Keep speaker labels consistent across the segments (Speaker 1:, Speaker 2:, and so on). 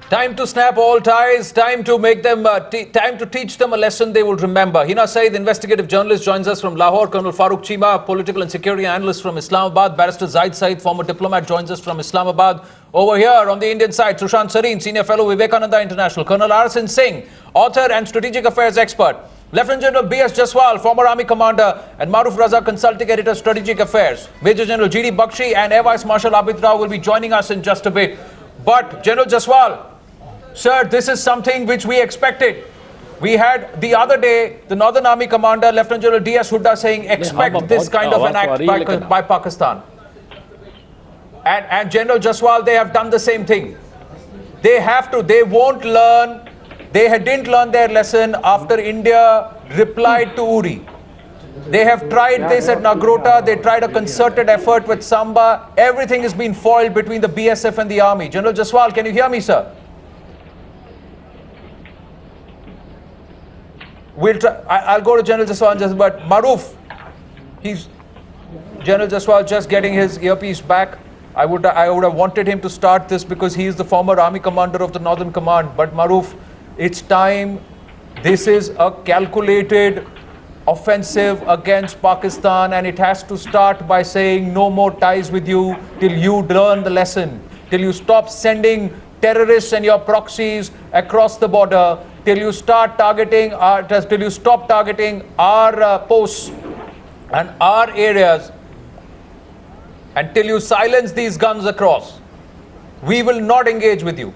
Speaker 1: Time to snap all ties, time to make them, time to teach them a lesson they will remember. Henna Saeed, investigative journalist, joins us from Lahore. Colonel Farrukh Cheema, political and security analyst from Islamabad. Barrister Zahid, former diplomat, joins us from Islamabad. Over here on the Indian side, Sushant Sareen, senior fellow, Vivekananda International. Colonel Singh, author and strategic affairs expert. Lieutenant General B.S. Jaswal, former army commander, and Maroof Raza, consulting editor, strategic affairs. Major General G.D. Bakshi and Air Vice Marshal Abid will be joining us in just a bit. But General Jaswal, sir, this is something which we expected. We had the other day the Northern Army Commander, Lieutenant General D.S. Hooda, saying expect this kind of an act by Pakistan. And General Jaswal, they have done the same thing. They have to, they won't learn, they didn't learn their lesson after India replied to Uri. They have tried this at Nagrota, they tried a concerted effort with Samba. Everything has been foiled between the BSF and the army. General Jaswal, can you hear me, sir? We'll try. I'll go to General Jaswal, but Maroof, General Jaswal just getting his earpiece back. I would have wanted him to start this because he is the former army commander of the Northern Command. But Maroof, it's time. This is a calculated offensive against Pakistan, and it has to start by saying no more ties with you till you learn the lesson, till you stop sending terrorists and your proxies across the border, till you start targeting till you stop targeting our posts and our areas, until you silence these guns across. We will not engage with you.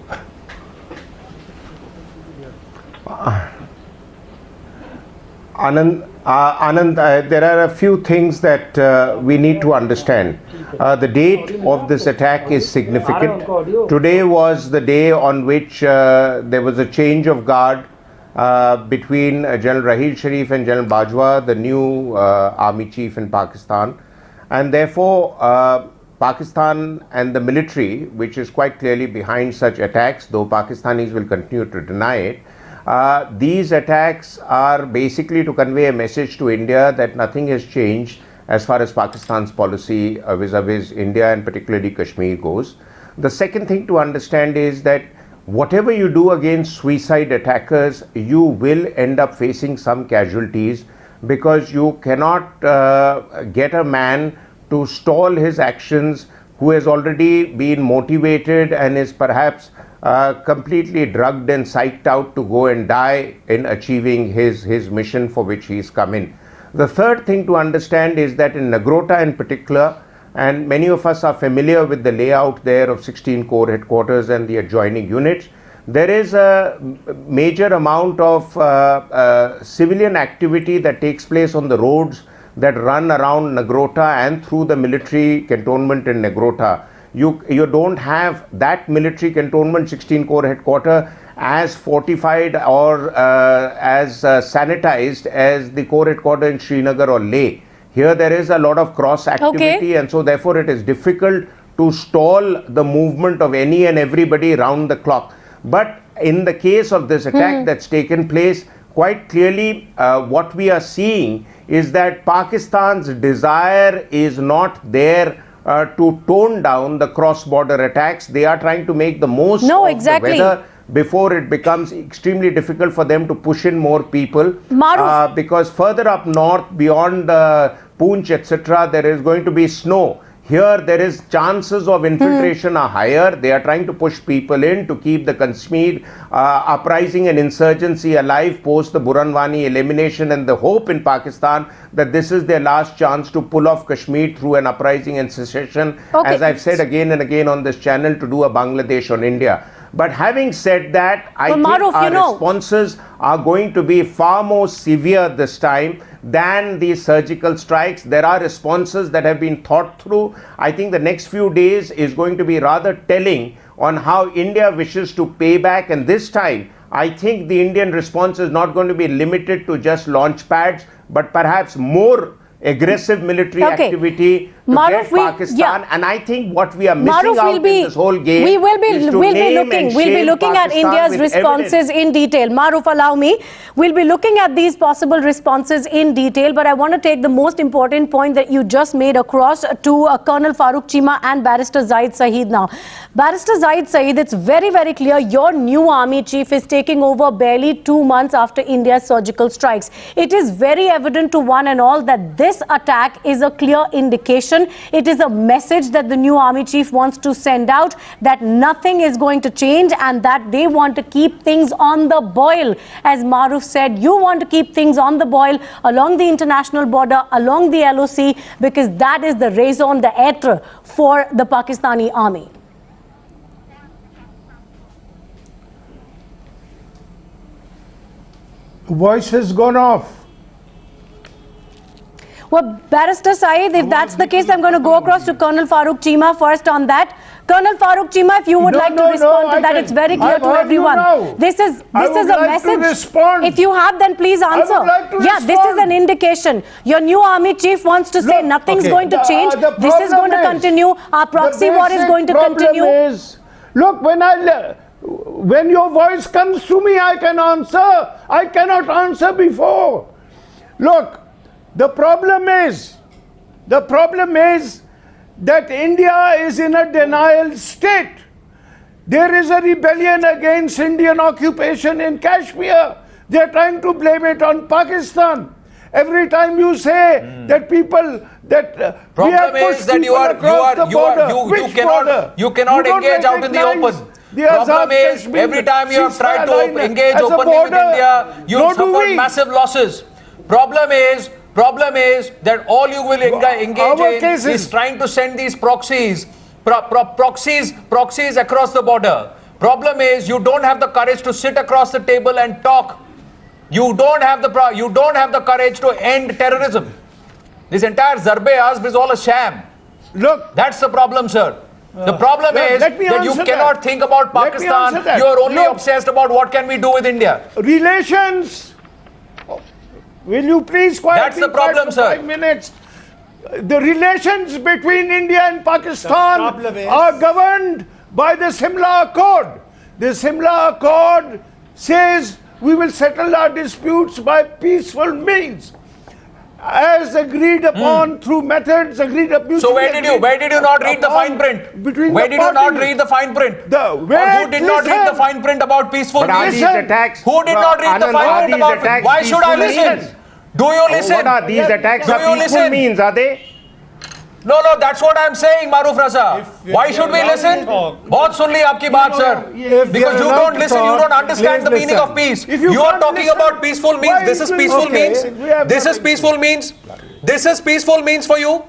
Speaker 2: Anand, there are a few things that we need to understand. The date of this attack is significant. Today was the day on which there was a change of guard between General Raheel Sharif and General Bajwa, the new army chief in Pakistan. And therefore, Pakistan and the military, which is quite clearly behind such attacks, though Pakistanis will continue to deny it, these attacks are basically to convey a message to India that nothing has changed as far as Pakistan's policy vis-a-vis India and particularly Kashmir goes. The second thing to understand is that whatever you do against suicide attackers, you will end up facing some casualties, because you cannot get a man to stall his actions who has already been motivated and is perhaps completely drugged and psyched out to go and die in achieving his mission for which he is come in. The third thing to understand is that in Nagrota in particular, and many of us are familiar with the layout there of 16 Corps headquarters and the adjoining units, there is a major amount of civilian activity that takes place on the roads that run around Nagrota and through the military cantonment in Nagrota. You don't have that military cantonment, 16 Corps headquarters, as fortified or as sanitized as the Corps headquarters in Srinagar or Leh. Here there is a lot of cross activity, and so therefore it is difficult to stall the movement of any and everybody round the clock. But in the case of this attack that's taken place, quite clearly what we are seeing is that Pakistan's desire is not there to tone down the cross-border attacks. They are trying to make the most of the weather before it becomes extremely difficult for them to push in more people. Because further up north, beyond Poonch, etc., there is going to be snow. Here, there is chances of infiltration are higher. They are trying to push people in to keep the Kashmir uprising and insurgency alive post the Buranwani elimination, and the hope in Pakistan that this is their last chance to pull off Kashmir through an uprising and secession, as I've said again and again on this channel, to do a Bangladesh on India. But having said that, I think Maroof, our responses are going to be far more severe this time than these surgical strikes. There are responses that have been thought through. I think the next few days is going to be rather telling on how India wishes to pay back. And this time, I think the Indian response is not going to be limited to just launch pads, but perhaps more aggressive military activity get Pakistan, and I think what we are missing out in this whole game
Speaker 3: we'll be looking at India's responses in detail. Maroof, allow me. We'll be looking at these possible responses in detail, but I want to take the most important point that you just made across to Colonel Farrukh Cheema and Barrister Zahid Saeed now. Barrister Zahid Saeed, it's very, very clear your new army chief is taking over barely 2 months after India's surgical strikes. It is very evident to one and all that this attack is a clear indication. It is a message that the new army chief wants to send out, that nothing is going to change and that they want to keep things on the boil. As Maroof said, you want to keep things on the boil along the international border, along the LOC, because that is the raison d'etre for the Pakistani army.
Speaker 4: Voice has gone off.
Speaker 3: Well, Barrister Saeed, if that's the case, I'm going to go across to Colonel Farrukh Cheema first on that. Colonel Farrukh Cheema, if you would like to respond to that, it's very clear to everyone. This is a message. If you have, then please answer. This is an indication. Your new army chief wants to say nothing's going to change. This is going to continue. Our proxy war is going to continue.
Speaker 4: Look, when your voice comes to me, I can answer. I cannot answer before. Look, the problem is that India is in a denial state. There is a rebellion against Indian occupation in Kashmir. They are trying to blame it on Pakistan. Every time you say that people we have pushed people across the border,
Speaker 1: you cannot engage out in the open. Problem is, every time you have tried to engage openly with India, you have suffered massive losses. Problem is that all you will engage in is trying to send these proxies across the border. Problem is, you don't have the courage to sit across the table and talk. You don't have the courage to end terrorism. This entire Zarbe-e-Azb is all a sham.
Speaker 4: Look,
Speaker 1: that's the problem, sir. The problem is that you cannot think about Pakistan. You are only obsessed about what can we do with India.
Speaker 4: Relations. Will you please
Speaker 1: That's the problem, sir.
Speaker 4: 5 minutes. The relations between India and Pakistan are governed by the Simla Accord. The Simla Accord says we will settle our disputes by peaceful means, as agreed upon through methods agreed upon.
Speaker 1: So where did you not read the fine print? Where did you not read the fine print? Who did not read the fine print about peaceful means? Who did not read the fine print about? Why should I listen? Do you listen?
Speaker 2: What are these attacks? Are peaceful means? Are they?
Speaker 1: No, that's what I'm saying, Maroof Raza. Why should we listen? Bahut sun li aapki baat, sir. Because you don't listen, you don't understand the meaning of peace. You are talking about peaceful means. This is peaceful means. This is peaceful means. This is peaceful means for you.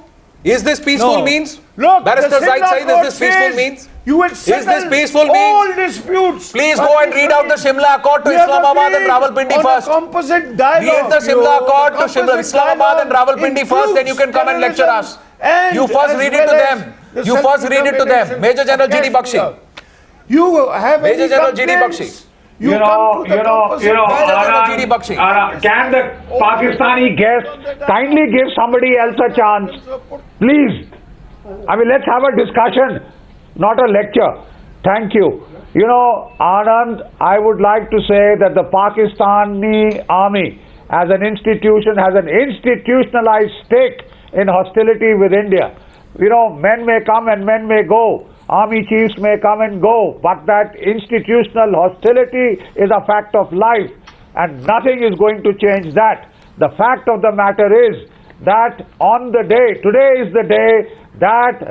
Speaker 1: Is this peaceful means?
Speaker 4: Look,
Speaker 1: Barrister Zahid Saeed, is this peaceful means?
Speaker 4: You will settle all disputes.
Speaker 1: Please go and read out the Shimla Accord to Islamabad and Rawalpindi first.
Speaker 4: Composite dialogue.
Speaker 1: Read the Shimla Accord to Islamabad and Rawalpindi first, then you can come and lecture us. You first read it to them. You first read it to them. Major General G.D. Bakshi.
Speaker 4: You have
Speaker 1: Major General G.D. Bakshi.
Speaker 4: Can
Speaker 5: the Pakistani guest kindly give somebody else a chance? Please. I mean, let's have a discussion, not a lecture. Thank you. Anand, I would like to say that the Pakistani army as an institution has an institutionalized stake in hostility with India. Men may come and men may go. Army chiefs may come and go, but that institutional hostility is a fact of life, and nothing is going to change that. The fact of the matter is that on the day, today is the day that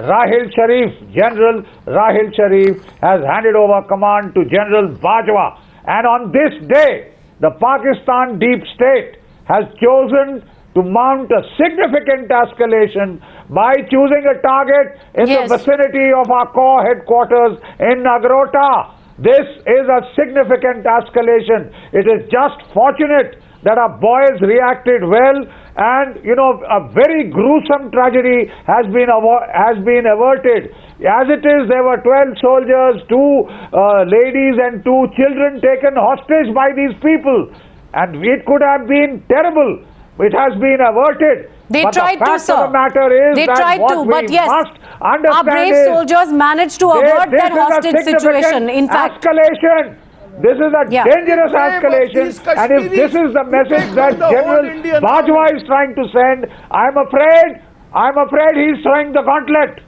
Speaker 5: General Rahil Sharif has handed over command to General Bajwa. And on this day, the Pakistan deep state has chosen to mount a significant escalation by choosing a target in the vicinity of our corps headquarters in Nagrota. This is a significant escalation. It is just fortunate that our boys reacted well, and a very gruesome tragedy has been averted. As it is, there were 12 soldiers, 2 ladies and 2 children taken hostage by these people, and it could have been terrible. It has been averted.
Speaker 3: They
Speaker 5: but
Speaker 3: tried
Speaker 5: the
Speaker 3: to,
Speaker 5: fact
Speaker 3: sir.
Speaker 5: of the matter is
Speaker 3: They
Speaker 5: that
Speaker 3: tried
Speaker 5: what
Speaker 3: to,
Speaker 5: we
Speaker 3: but yes,
Speaker 5: must understand
Speaker 3: our brave
Speaker 5: is
Speaker 3: soldiers managed to avert that hostage situation. In fact,
Speaker 5: escalation. This is a
Speaker 3: Yeah.
Speaker 5: dangerous
Speaker 4: In name of
Speaker 5: escalation,
Speaker 4: these
Speaker 5: and if this
Speaker 4: Kashmiris
Speaker 5: is the
Speaker 4: who
Speaker 5: message
Speaker 4: take
Speaker 5: that
Speaker 4: on the whole
Speaker 5: General
Speaker 4: Indian
Speaker 5: Bajwa is trying to send, I'm afraid he's throwing the gauntlet.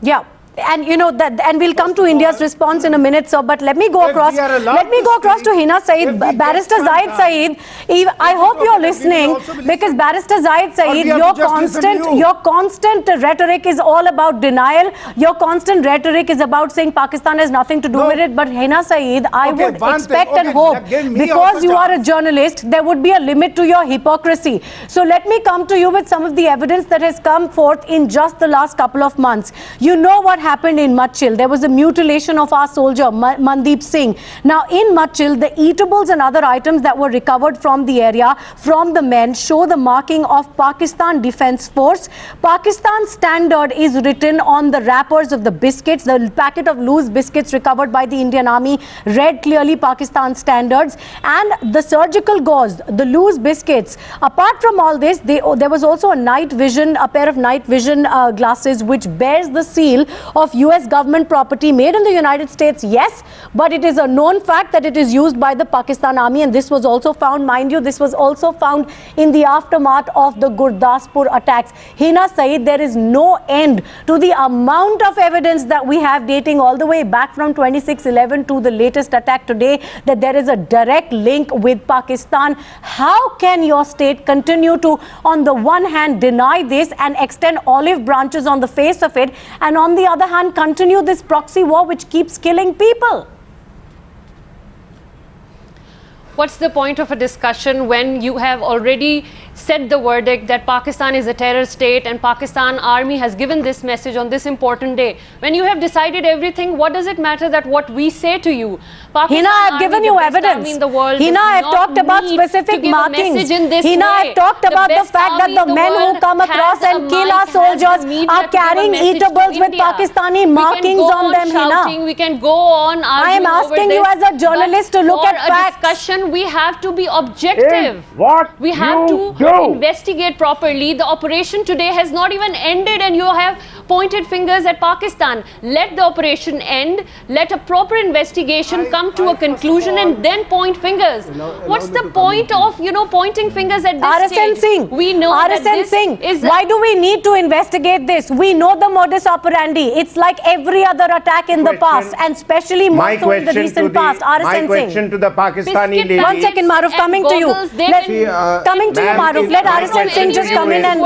Speaker 3: yeah. And you know that, and we'll come to India's response in a minute, sir. But let me go
Speaker 4: if
Speaker 3: across.
Speaker 4: we are allowed
Speaker 3: Let me
Speaker 4: to
Speaker 3: go across to
Speaker 4: speak,
Speaker 3: Henna
Speaker 4: if
Speaker 3: Saeed,
Speaker 4: we get
Speaker 3: Barrister
Speaker 4: some
Speaker 3: Zahid
Speaker 4: time,
Speaker 3: Saeed. I hope you're
Speaker 4: okay, we
Speaker 3: listening,
Speaker 4: will also be
Speaker 3: because
Speaker 4: listening.
Speaker 3: Barrister Zahid Saeed,
Speaker 4: we have to just listen to you.
Speaker 3: your constant rhetoric is all about denial. Your constant rhetoric is about saying Pakistan has nothing to do
Speaker 4: No.
Speaker 3: with it. But Henna Saeed, I
Speaker 4: Okay,
Speaker 3: would
Speaker 4: one thing,
Speaker 3: expect and
Speaker 4: okay,
Speaker 3: hope,
Speaker 4: give me
Speaker 3: because
Speaker 4: also
Speaker 3: you are a
Speaker 4: chance.
Speaker 3: journalist, there would be a limit to your hypocrisy. So let me come to you with some of the evidence that has come forth in just the last couple of months. You know what happened in Machil. There was a mutilation of our soldier Mandeep Singh. Now in Machil, the eatables and other items that were recovered from the area, from the men, show the marking of Pakistan Defence Force. Pakistan standard is written on the wrappers of the biscuits. The packet of loose biscuits recovered by the Indian Army read clearly Pakistan standards. And the surgical gauze, the loose biscuits. Apart from all this, there was also a pair of night vision glasses which bears the seal of US government property made in the United States, yes, but it is a known fact that it is used by the Pakistan Army, and this was also found, mind you, this was also found in the aftermath of the Gurdaspur attacks. Henna Saeed, there is no end to the amount of evidence that we have dating all the way back from 26/11 to the latest attack today, that there is a direct link with Pakistan. How can your state continue to, on the one hand, deny this and extend olive branches on the face of it, and on the other hand, continue this proxy war which keeps killing people?
Speaker 6: What's the point of a discussion when you have already said the verdict that Pakistan is a terror state and Pakistan Army has given this message on this important day? When you have decided everything, what does it matter that what we say to you?
Speaker 3: Henna, I have given you evidence. Henna, I have talked about specific markings. Henna, I have talked about the fact that the men who come across and kill our soldiers are carrying eatables with Pakistani markings on them, Henna.
Speaker 6: We can go on
Speaker 3: I am asking you as a journalist to look at facts.
Speaker 6: Discussion, we have to be objective.
Speaker 5: What
Speaker 6: we have
Speaker 5: you
Speaker 6: to
Speaker 5: do.
Speaker 6: investigate properly. The operation today has not even ended and you have pointed fingers at Pakistan. Let the operation end. Let a proper investigation come to a conclusion and then point fingers. What's the point of, pointing fingers at this
Speaker 3: RSN
Speaker 6: stage?
Speaker 3: Singh,
Speaker 6: We know that this
Speaker 3: Singh,
Speaker 6: is
Speaker 3: why do we need to investigate this? We know the modus operandi. It's like every other attack in the past, and especially more so in the recent past.
Speaker 2: My
Speaker 3: RSN
Speaker 2: question
Speaker 3: Singh.
Speaker 2: to the Pakistani
Speaker 6: Biscuit
Speaker 2: lady.
Speaker 3: One second, Maroof, coming to you. Coming to you,
Speaker 2: ma'am,
Speaker 3: Maroof. Let
Speaker 2: my
Speaker 3: RSN Singh just
Speaker 2: question
Speaker 3: come in
Speaker 2: to
Speaker 3: and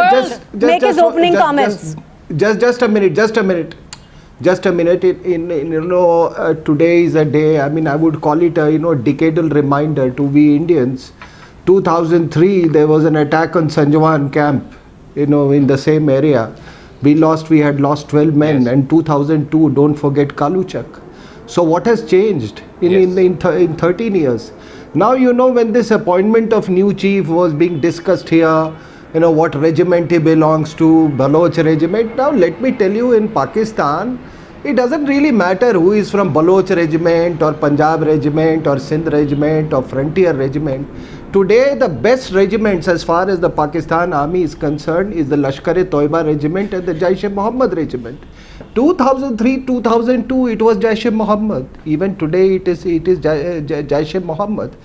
Speaker 2: you
Speaker 3: make his opening comments.
Speaker 7: Just a minute. Today is a day. I mean, I would call it a decadal reminder to we Indians. 2003, there was an attack on Sanjawan camp, in the same area. We had lost 12 men, and 2002, don't forget Kaluchak. So what has changed in 13 years? Now, when this appointment of new chief was being discussed here, what regiment he belongs to, Baloch regiment. Now, let me tell you, in Pakistan, it doesn't really matter who is from Baloch regiment or Punjab regiment or Sindh regiment or Frontier regiment. Today, the best regiments as far as the Pakistan Army is concerned is the Lashkar-e-Toiba regiment and the Jaish-e-Mohammed regiment. 2003, 2002, it was Jaish-e-Mohammed. Even today, it is Jaish-e-Mohammed.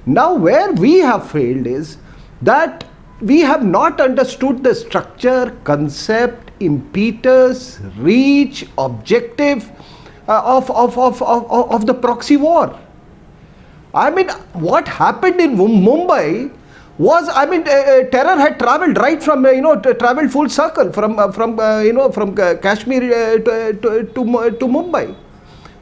Speaker 7: Now, where we have failed is that we have not understood the structure, concept, impetus, reach, objective of the proxy war. I mean, what happened in Mumbai was, terror had travelled right from, travelled full circle from Kashmir to Mumbai.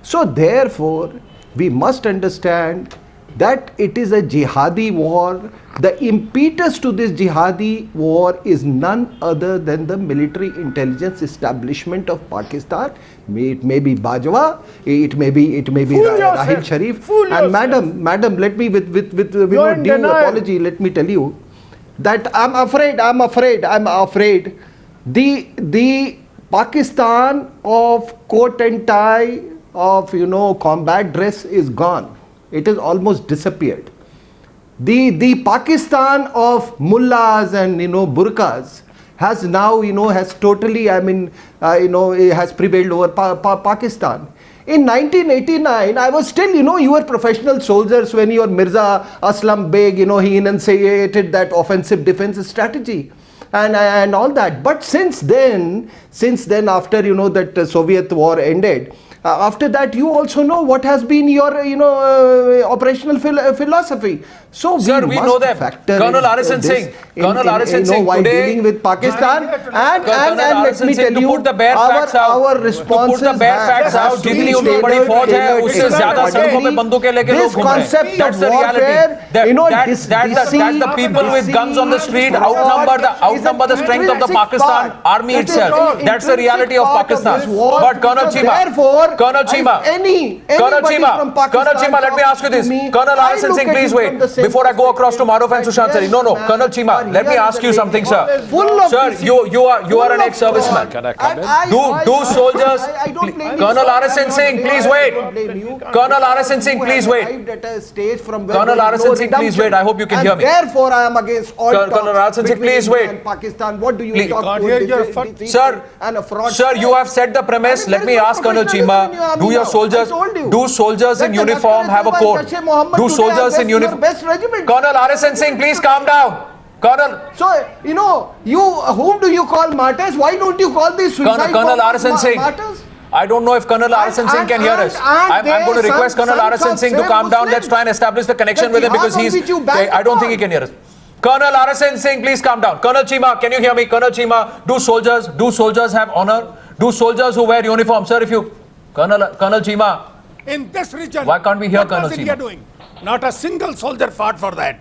Speaker 7: So therefore, we must understand that it is a jihadi war. The impetus to this jihadi war is none other than the military intelligence establishment of Pakistan. It may be Bajwa, it may be Rahil Sharif. And madam, let me with due apology, let me tell you that I'm afraid the Pakistan of coat and tie, of combat dress is gone. It has almost disappeared. The Pakistan of mullahs and burqas has now has totally has prevailed over Pakistan. In 1989, I was still, you were professional soldiers when your Mirza Aslam Beg, he enunciated that offensive defense strategy and all that. But since then, after, that Soviet war ended, after that, you also know what has been your, operational philosophy. So
Speaker 1: Sir, we know that. Colonel Arasan Singh,
Speaker 7: while
Speaker 1: today,
Speaker 7: dealing with Pakistan, and let me tell you, our responses
Speaker 1: to put the bare facts out, जितनी उनकी बड़ी फौज है, उससे ज़्यादा सड़कों पे बंदूकें लेके लोग घूम रहे हैं. That's the reality. That the people with guns on the street outnumber the strength of the Pakistan army itself. That's the reality of Pakistan. But Colonel Cheema, let me ask you this. Colonel Arasan Singh, please wait. Before I go across to Maroof and Sushant, no, Colonel Cheema, let me ask you something, sir. Sir, you are an ex-serviceman. Do soldiers... Colonel Arasan Singh, please wait. Colonel Arasan Singh, please wait. Colonel Arasan Singh, please wait. I hope you can hear me.
Speaker 7: Therefore, I am against all
Speaker 1: Colonel Arasan Singh, please wait.
Speaker 7: Pakistan, what do you talk about?
Speaker 1: Sir, you have set the premise. Let me ask Colonel Cheema, do soldiers in uniform have a code? Do soldiers in uniform... Colonel Arasan Singh, please calm down. Colonel.
Speaker 7: So, whom do you call martyrs? Why don't you call these suicide
Speaker 1: Colonel Arasan Singh.
Speaker 7: martyrs?
Speaker 1: I don't know if Colonel Arasan Singh can hear us. I'm going to request Colonel Arasan Singh to calm down. Let's try and establish the connection with him because I don't think he can hear us. Colonel Arasan Singh, please calm down. Colonel Cheema, can you hear me? Colonel Cheema, do soldiers have honor? Do soldiers who wear uniform? Sir, Colonel Cheema.
Speaker 4: In this region,
Speaker 1: why can't we hear Colonel
Speaker 4: India
Speaker 1: Cheema?
Speaker 4: doing? Not a single soldier fought for that.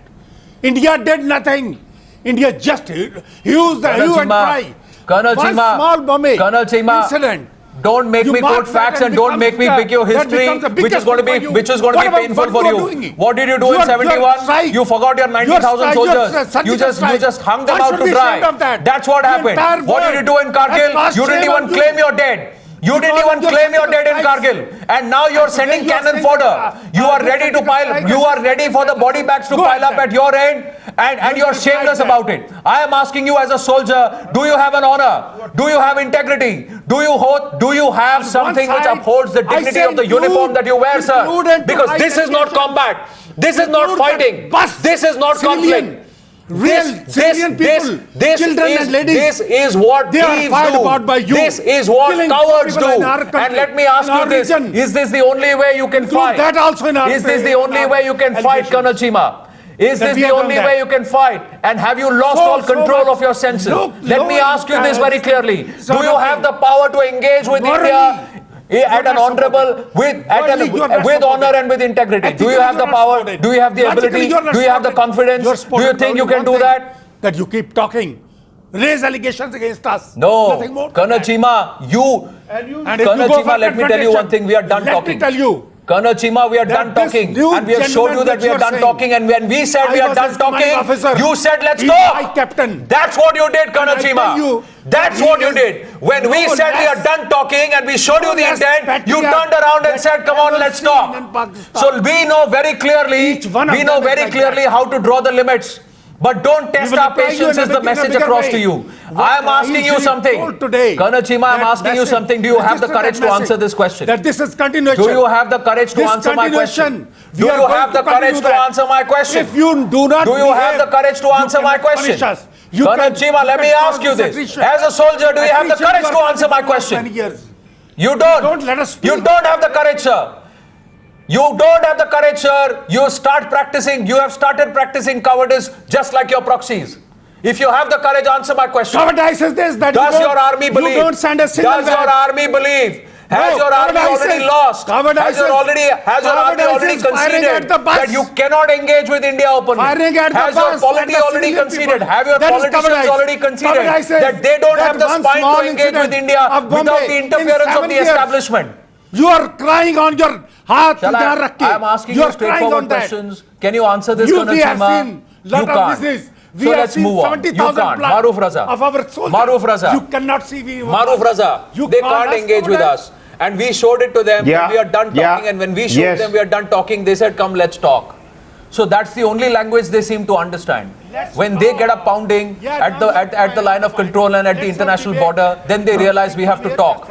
Speaker 4: India did nothing. India just used the hue and cry.
Speaker 1: Colonel
Speaker 4: One
Speaker 1: Cheema,
Speaker 4: small Bombay
Speaker 1: incident. Don't make me quote facts and don't make me pick your history, which is going to be painful for you. What did you do in 71? You forgot your 90,000 soldiers. You just hung them out to dry. That's what happened. What did you do in Kargil? You didn't even claim you're dead. You didn't even claim you're dead in Kargil, and now you're sending cannon fodder. You are ready to pile. You are ready for the body bags to pile up at your end, and you're shameless about it. I am asking you as a soldier: do you have an honor? Do you have integrity? Do you have something which upholds the dignity of the uniform that you wear, sir? Because this is not combat. This is not fighting. This is not conflict.
Speaker 4: Civilian people, children and ladies,
Speaker 1: this is what
Speaker 4: they are fired about by you.
Speaker 1: This is what cowards do. And let me ask you this: is this the only way you can fight?
Speaker 4: That also in our
Speaker 1: is this the only way you can fight, Colonel Cheema? Is this the only way you can fight? And have you lost all control of your senses? Let me ask you this very clearly: do you have the power to engage with India at an honorable, with honor and with integrity? Do you have the power? Do you have the ability? Do you have the confidence? Do you think you can do that?
Speaker 4: That you keep talking, raise allegations against us.
Speaker 1: No, Colonel Cheema, Colonel Cheema, let me tell you one thing. We are done talking.
Speaker 4: Let me tell you.
Speaker 1: Colonel Cheema, we are done talking, and we have showed you that we are done talking. And when we said we are done talking, you said let's talk. That's what you did, Colonel Cheema. That's what you did. When we said we are done talking and we showed you the intent, you turned around and said, "Come on, let's talk." So we know very clearly how to draw the limits. But don't test our patience is the message across to you. I am asking you something. Colonel Cheema, I am asking you something. Do you have the courage to answer this question?
Speaker 4: That this is continuation.
Speaker 1: Do you have the courage to answer my question? Do you have the courage to answer my question?
Speaker 4: If you do not,
Speaker 1: do you have the courage to answer my question? Colonel Cheema, let me ask you this. As a soldier, do you have the courage to answer my question? You don't.
Speaker 4: Don't let us speak.
Speaker 1: You don't have the courage, sir. You don't have the courage, sir. You have started practicing cowardice just like your proxies. If you have the courage, answer my question.
Speaker 4: Cowardice is this, that
Speaker 1: does your army believe?
Speaker 4: You don't send a single
Speaker 1: Does your army believe? Has your army already lost? Has your army already conceded that you cannot engage with India openly? Has your polity already conceded? Have your politicians already conceded that they don't have the spine to engage with India without the interference of the establishment?
Speaker 4: You are crying on your heart.
Speaker 1: I am asking you straightforward questions. Can you answer this, Colonel Cheema? You can't. So let's move on. You can't. Maroof Raza.
Speaker 4: You cannot see me.
Speaker 1: Maroof Raza. They can't engage with us. And we showed it to them when we are done talking. And when we showed them we are done talking, they said, "Come, let's talk." So that's the only language they seem to understand. When they get up pounding at the line of control and at the international border, then they realize we have to talk.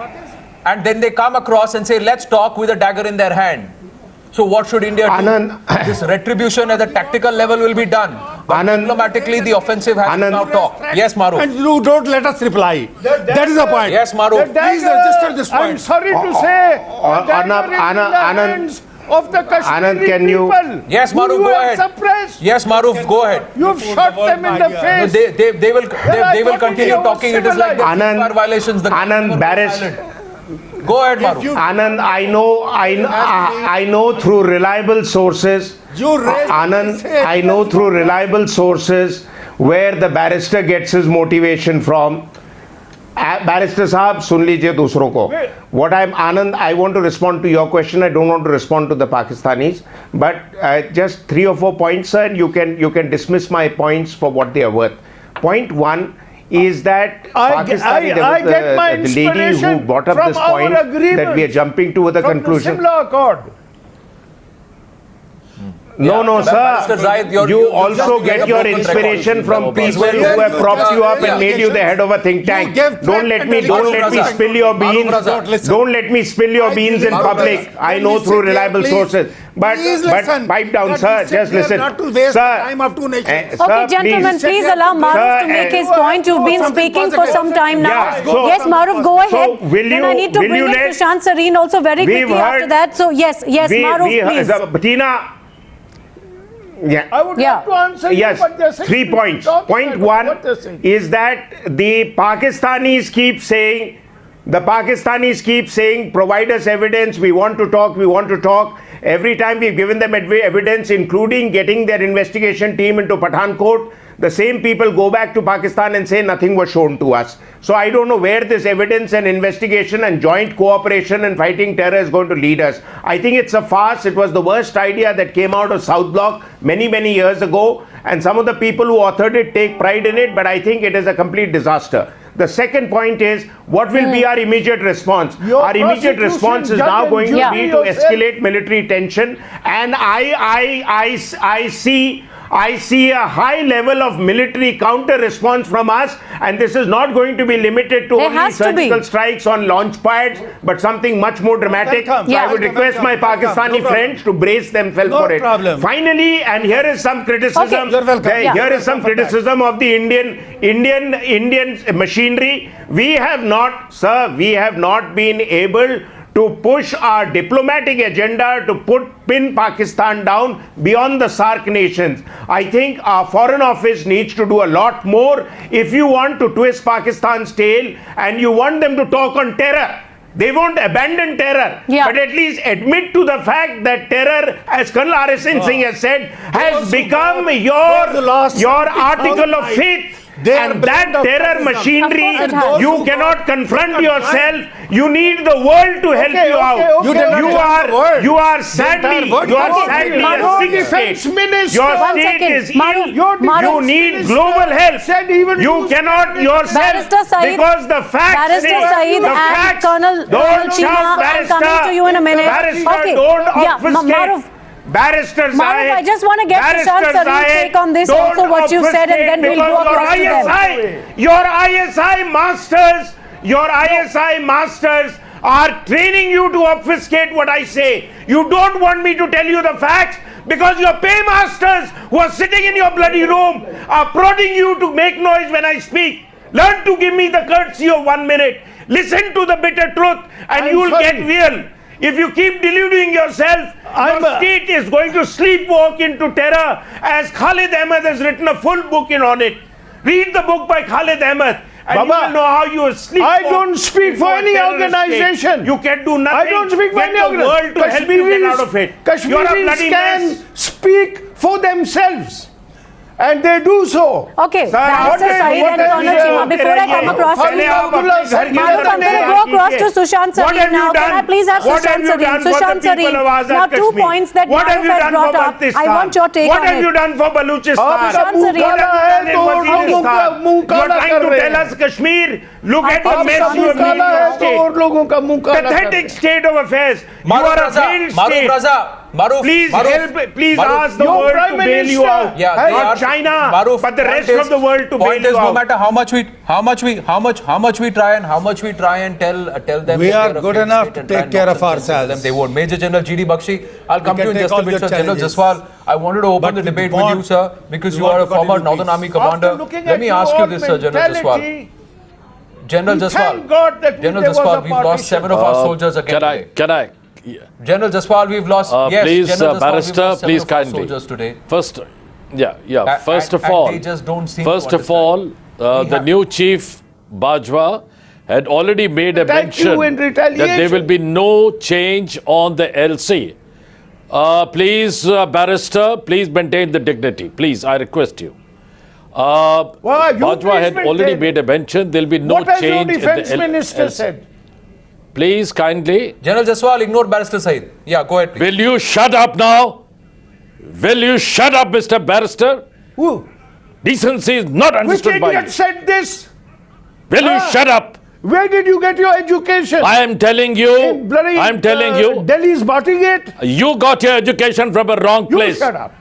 Speaker 1: And then they come across and say, let's talk, with a dagger in their hand. So what should India do? This retribution at the tactical level will be done. But diplomatically, the offensive has to now talk. Yes, Maroof.
Speaker 8: And you don't let us reply. That is the point.
Speaker 1: Yes, Maroof.
Speaker 8: Please register this point.
Speaker 4: I'm sorry to say, of the Kashmiri
Speaker 2: can you-
Speaker 4: people.
Speaker 1: Yes, Maroof,
Speaker 4: You
Speaker 1: go
Speaker 4: have
Speaker 1: ahead.
Speaker 4: suppressed.
Speaker 1: Yes, Maroof, go ahead.
Speaker 4: You've shot them in the
Speaker 1: No,
Speaker 4: face.
Speaker 1: they will continue talking. It is like the
Speaker 2: Anand,
Speaker 1: violations. The
Speaker 2: Anand, Barrister.
Speaker 1: Go ahead, Maroof.
Speaker 2: Anand, I know through reliable sources. Anand, I know through reliable sources where the barrister gets his motivation from. Barrister Sahab, sun lijiye dusron ko. What Anand, I want to respond to your question. I don't want to respond to the Pakistanis. But just 3 or 4 points, sir, and you can dismiss my points for what they are worth. Point 1 is that
Speaker 4: I get my
Speaker 2: the lady who
Speaker 4: inspiration
Speaker 2: brought up
Speaker 4: from
Speaker 2: this
Speaker 4: our
Speaker 2: point
Speaker 4: agreement,
Speaker 2: that we are jumping to the
Speaker 4: from
Speaker 2: conclusion.
Speaker 4: the Simla Accord.
Speaker 2: No,
Speaker 1: Barrister
Speaker 2: sir.
Speaker 1: Zahid,
Speaker 2: You also get your inspiration from people who have propped you up and made you the head of a think tank. Don't let me spill your beans. Don't let me spill your beans in public. I know through reliable sources. But pipe down, sir. Just listen. Sir,
Speaker 3: Okay, gentlemen, please allow Maroof to make his point. You've been speaking for some time now.
Speaker 2: Yeah, so-
Speaker 3: Yes, Maroof, go ahead.
Speaker 2: will
Speaker 3: I need to
Speaker 2: will
Speaker 3: bring
Speaker 2: you
Speaker 3: in
Speaker 2: let-
Speaker 3: Sushant Sareen also very
Speaker 2: We've
Speaker 3: quickly after
Speaker 2: heard-
Speaker 3: that. So yes, Maroof, please.
Speaker 2: Bettina. Yeah.
Speaker 4: I would
Speaker 3: Yeah.
Speaker 4: like to answer
Speaker 2: Yes,
Speaker 4: you what they're saying.
Speaker 2: 3 points.
Speaker 4: Talking
Speaker 2: Point
Speaker 4: about
Speaker 2: 1
Speaker 4: what they're saying.
Speaker 2: is that the Pakistanis keep saying, provide us evidence, we want to talk. Every time we've given them evidence, including getting their investigation team into Pathankot, the same people go back to Pakistan and say nothing was shown to us. So I don't know where this evidence and investigation and joint cooperation and fighting terror is going to lead us. I think it's a farce. It was the worst idea that came out of South Block many, many years ago. And some of the people who authored it take pride in it, but I think it is a complete disaster. The second point is, what will be our immediate response? Our immediate response is now going to be to escalate military tension. And I see a high level of military counter response from us, and this is not going to be limited to only surgical strikes on launch pads, but something much more dramatic. So I would request my Pakistani friends to brace themselves for it. Finally, and here is some criticism. Here is some criticism of the Indian machinery. We have not been able to push our diplomatic agenda to pin Pakistan down beyond the SAARC nations. I think our foreign office needs to do a lot more. If you want to twist Pakistan's tail and you want them to talk on terror, they won't abandon terror, but at least admit to the fact that terror, as Colonel R.S.N. Singh has said, has become your article of faith. And that terror machinery, you cannot confront yourself. You need the world to help you out. You are sadly a sick state. Your state is ill. You need global help. You cannot yourself, because the facts say, the facts, don't shout, Barrister, don't obfuscate. Barrister Zahid,
Speaker 3: Maroof, I just want to get Sushant Sareen's take on this also, what you've said, and then we'll go across to them.
Speaker 2: Your ISI masters are training you to obfuscate what I say. You don't want me to tell you the facts because your paymasters who are sitting in your bloody room are prodding you to make noise when I speak. Learn to give me the courtesy of 1 minute. Listen to the bitter truth and you will get real. If you keep deluding yourself, your state is going to sleepwalk into terror, as Khalid Ahmed has written a full book on it. Read the book by Khalid Ahmed and you will know how you sleepwalk.
Speaker 4: I don't speak for any organization.
Speaker 2: You can do nothing.
Speaker 4: I don't speak for any
Speaker 2: organization. The world to help you get out of it.
Speaker 4: Kashmiris can speak for themselves. And they do so.
Speaker 3: Okay, Barrister Saeed and Colonel Cheema, before I come across to Maroof, I'm going to go across to Sushant Sareen now. Can I please have Sushant Sareen? Sushant Sareen. Now, 2 points that Maroof has brought up. I want your take on it.
Speaker 2: What have you done for Baluchistan?
Speaker 3: Sushant Sareen.
Speaker 2: You are trying to tell us Kashmir. Look at the mess you have made your state. Pathetic state of affairs. You are a failed state.
Speaker 1: Maroof,
Speaker 5: Please
Speaker 1: Maroof,
Speaker 5: help. Please
Speaker 1: Maroof,
Speaker 5: ask the
Speaker 4: your
Speaker 5: world
Speaker 4: Prime
Speaker 5: to bail you
Speaker 4: Minister
Speaker 5: out.
Speaker 1: Yeah, they
Speaker 5: Not
Speaker 1: are-
Speaker 5: China,
Speaker 1: Maroof,
Speaker 5: but the
Speaker 1: point
Speaker 5: rest
Speaker 1: is-
Speaker 5: of the world to bail
Speaker 1: point
Speaker 5: you
Speaker 1: is,
Speaker 5: out.
Speaker 1: no matter how much we try and tell them
Speaker 8: We
Speaker 1: that
Speaker 8: are
Speaker 1: they're a
Speaker 8: good
Speaker 1: failed
Speaker 8: enough
Speaker 1: state
Speaker 8: to
Speaker 1: and try
Speaker 8: take
Speaker 1: and
Speaker 8: care
Speaker 1: knock
Speaker 8: of
Speaker 1: some sense into them,
Speaker 8: ourselves.
Speaker 1: they won't. Major General G.D. Bakshi, I'll come to
Speaker 8: can
Speaker 1: you in
Speaker 8: take
Speaker 1: just a
Speaker 8: all
Speaker 1: bit,
Speaker 8: your
Speaker 1: sir. General
Speaker 8: challenges.
Speaker 1: Jaswal, I wanted to open
Speaker 8: But
Speaker 1: the
Speaker 8: we
Speaker 1: debate with
Speaker 8: want-
Speaker 1: you, sir, because
Speaker 8: we
Speaker 1: you
Speaker 8: want
Speaker 1: are a
Speaker 8: to
Speaker 1: former
Speaker 8: continue,
Speaker 1: Northern
Speaker 8: please.
Speaker 1: Army commander.
Speaker 4: After looking
Speaker 1: Let
Speaker 4: at
Speaker 1: me
Speaker 4: your
Speaker 1: ask you
Speaker 4: own
Speaker 1: this, sir, General Jaswal.
Speaker 4: mentality,
Speaker 1: General
Speaker 4: we
Speaker 1: Jaswal,
Speaker 4: thank God that
Speaker 1: General
Speaker 4: there was a
Speaker 1: Jaswal, we've lost
Speaker 4: partition.
Speaker 1: 7 of our soldiers again today.
Speaker 9: Can I?
Speaker 1: General Jaswal, we've lost. Yes,
Speaker 9: Please,
Speaker 1: General Jaswal, we've
Speaker 9: Barrister,
Speaker 1: lost 7
Speaker 9: please
Speaker 1: of our
Speaker 9: kindly.
Speaker 1: soldiers today.
Speaker 9: First, First of
Speaker 1: and
Speaker 9: all,
Speaker 1: they just don't seem
Speaker 9: first
Speaker 1: to
Speaker 9: of all, the
Speaker 1: have-
Speaker 9: new chief Bajwa had already made a
Speaker 4: Thank you
Speaker 9: mention
Speaker 4: in
Speaker 9: that there
Speaker 4: retaliation.
Speaker 9: will be no change on the LC. Please, Barrister, please maintain the dignity. Please, I request you.
Speaker 4: Why, you
Speaker 9: Bajwa
Speaker 4: please
Speaker 9: had already
Speaker 4: maintain.
Speaker 9: made a mention. There will be no
Speaker 4: What has your
Speaker 9: change in the
Speaker 4: defense minister
Speaker 9: LC.
Speaker 4: said?
Speaker 9: Please, kindly.
Speaker 1: General Jaswal, ignore Barrister Saeed. Yeah, go ahead, please.
Speaker 9: Will you shut up now? Will you shut up, Mr. Barrister?
Speaker 4: Who?
Speaker 9: Decency is not
Speaker 4: Which
Speaker 9: understood by
Speaker 4: idiot
Speaker 9: you.
Speaker 4: said this?
Speaker 9: Will you shut up?
Speaker 4: Where did you get your education?
Speaker 9: I am telling you,
Speaker 4: In bloody,
Speaker 9: I'm telling you,
Speaker 4: Delhi's Bhattigate?
Speaker 9: you got your education from a wrong
Speaker 4: You
Speaker 9: place.
Speaker 4: shut up.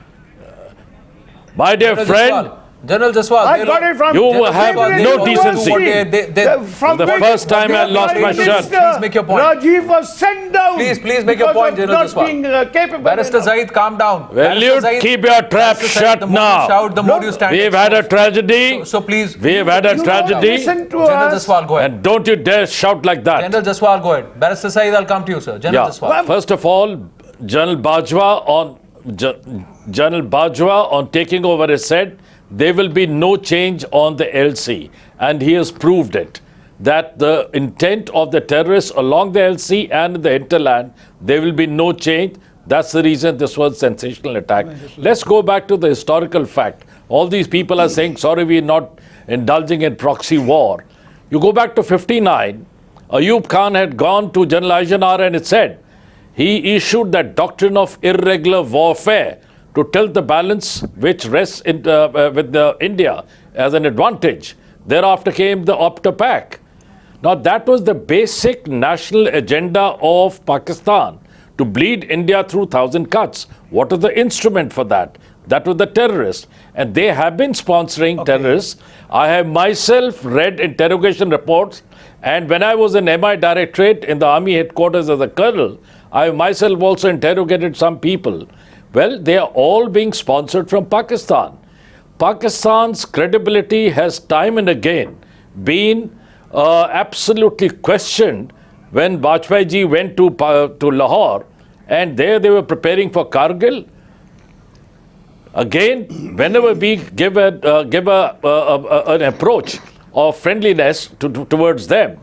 Speaker 9: My dear
Speaker 1: General
Speaker 9: friend,
Speaker 1: Jaswal, General Jaswal,
Speaker 4: I got it from
Speaker 9: You
Speaker 1: General
Speaker 9: have
Speaker 1: Jaswal,
Speaker 9: no
Speaker 1: they-
Speaker 9: decency.
Speaker 4: From
Speaker 9: The
Speaker 4: which
Speaker 9: first time I
Speaker 4: their
Speaker 9: lost
Speaker 4: Prime
Speaker 9: my shirt.
Speaker 4: Minister,
Speaker 1: Please make your point.
Speaker 4: Rajiv was sent down.
Speaker 1: Please make your
Speaker 4: because
Speaker 1: point,
Speaker 4: of
Speaker 1: General
Speaker 4: not
Speaker 1: Jaswal.
Speaker 4: being capable
Speaker 1: Barrister
Speaker 4: enough.
Speaker 1: Zahid, calm down.
Speaker 9: Will
Speaker 1: Barrister
Speaker 9: you
Speaker 1: Zahid,
Speaker 9: keep your trap
Speaker 1: Barrister Zahid,
Speaker 9: shut
Speaker 1: the more
Speaker 9: now?
Speaker 1: you shout, the more you stand.
Speaker 9: We've had a tragedy.
Speaker 1: So please,
Speaker 9: We've had a
Speaker 4: You don't
Speaker 9: tragedy.
Speaker 4: listen to
Speaker 1: General
Speaker 4: us.
Speaker 1: Jaswal, go ahead.
Speaker 9: And don't you dare shout like that.
Speaker 1: General Jaswal, go ahead. Barrister Saeed, I'll come to you, sir. General Jaswal.
Speaker 9: First of all, General Bajwa on taking over has said there will be no change on the LC, and he has proved it. That the intent of the terrorists along the LC and the hinterland, there will be no change. That's the reason this was a sensational attack. Let's go back to the historical fact. All these people are saying, sorry, we're not indulging in proxy war. You go back to 59, Ayub Khan had gone to General Eisenhower and it said, he issued that doctrine of irregular warfare to tilt the balance which rests with India as an advantage. Thereafter came the Opta-Pac. Now that was the basic national agenda of Pakistan, to bleed India through 1,000 cuts. What was the instrument for that? That was the terrorists. And they have been sponsoring terrorists. I have myself read interrogation reports, and when I was in MI Directorate in the Army headquarters as a colonel, I myself also interrogated some people. Well, they are all being sponsored from Pakistan. Pakistan's credibility has time and again been absolutely questioned when Bajpayee ji went to Lahore, and there they were preparing for Kargil. Again, whenever we give an approach of friendliness towards them,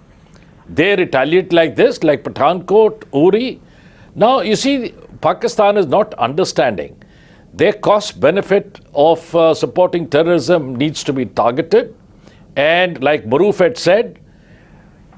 Speaker 9: they retaliate like this, like Pathankot, Uri. Now, you see, Pakistan is not understanding. Their cost benefit of supporting terrorism needs to be targeted. And like Maroof had said,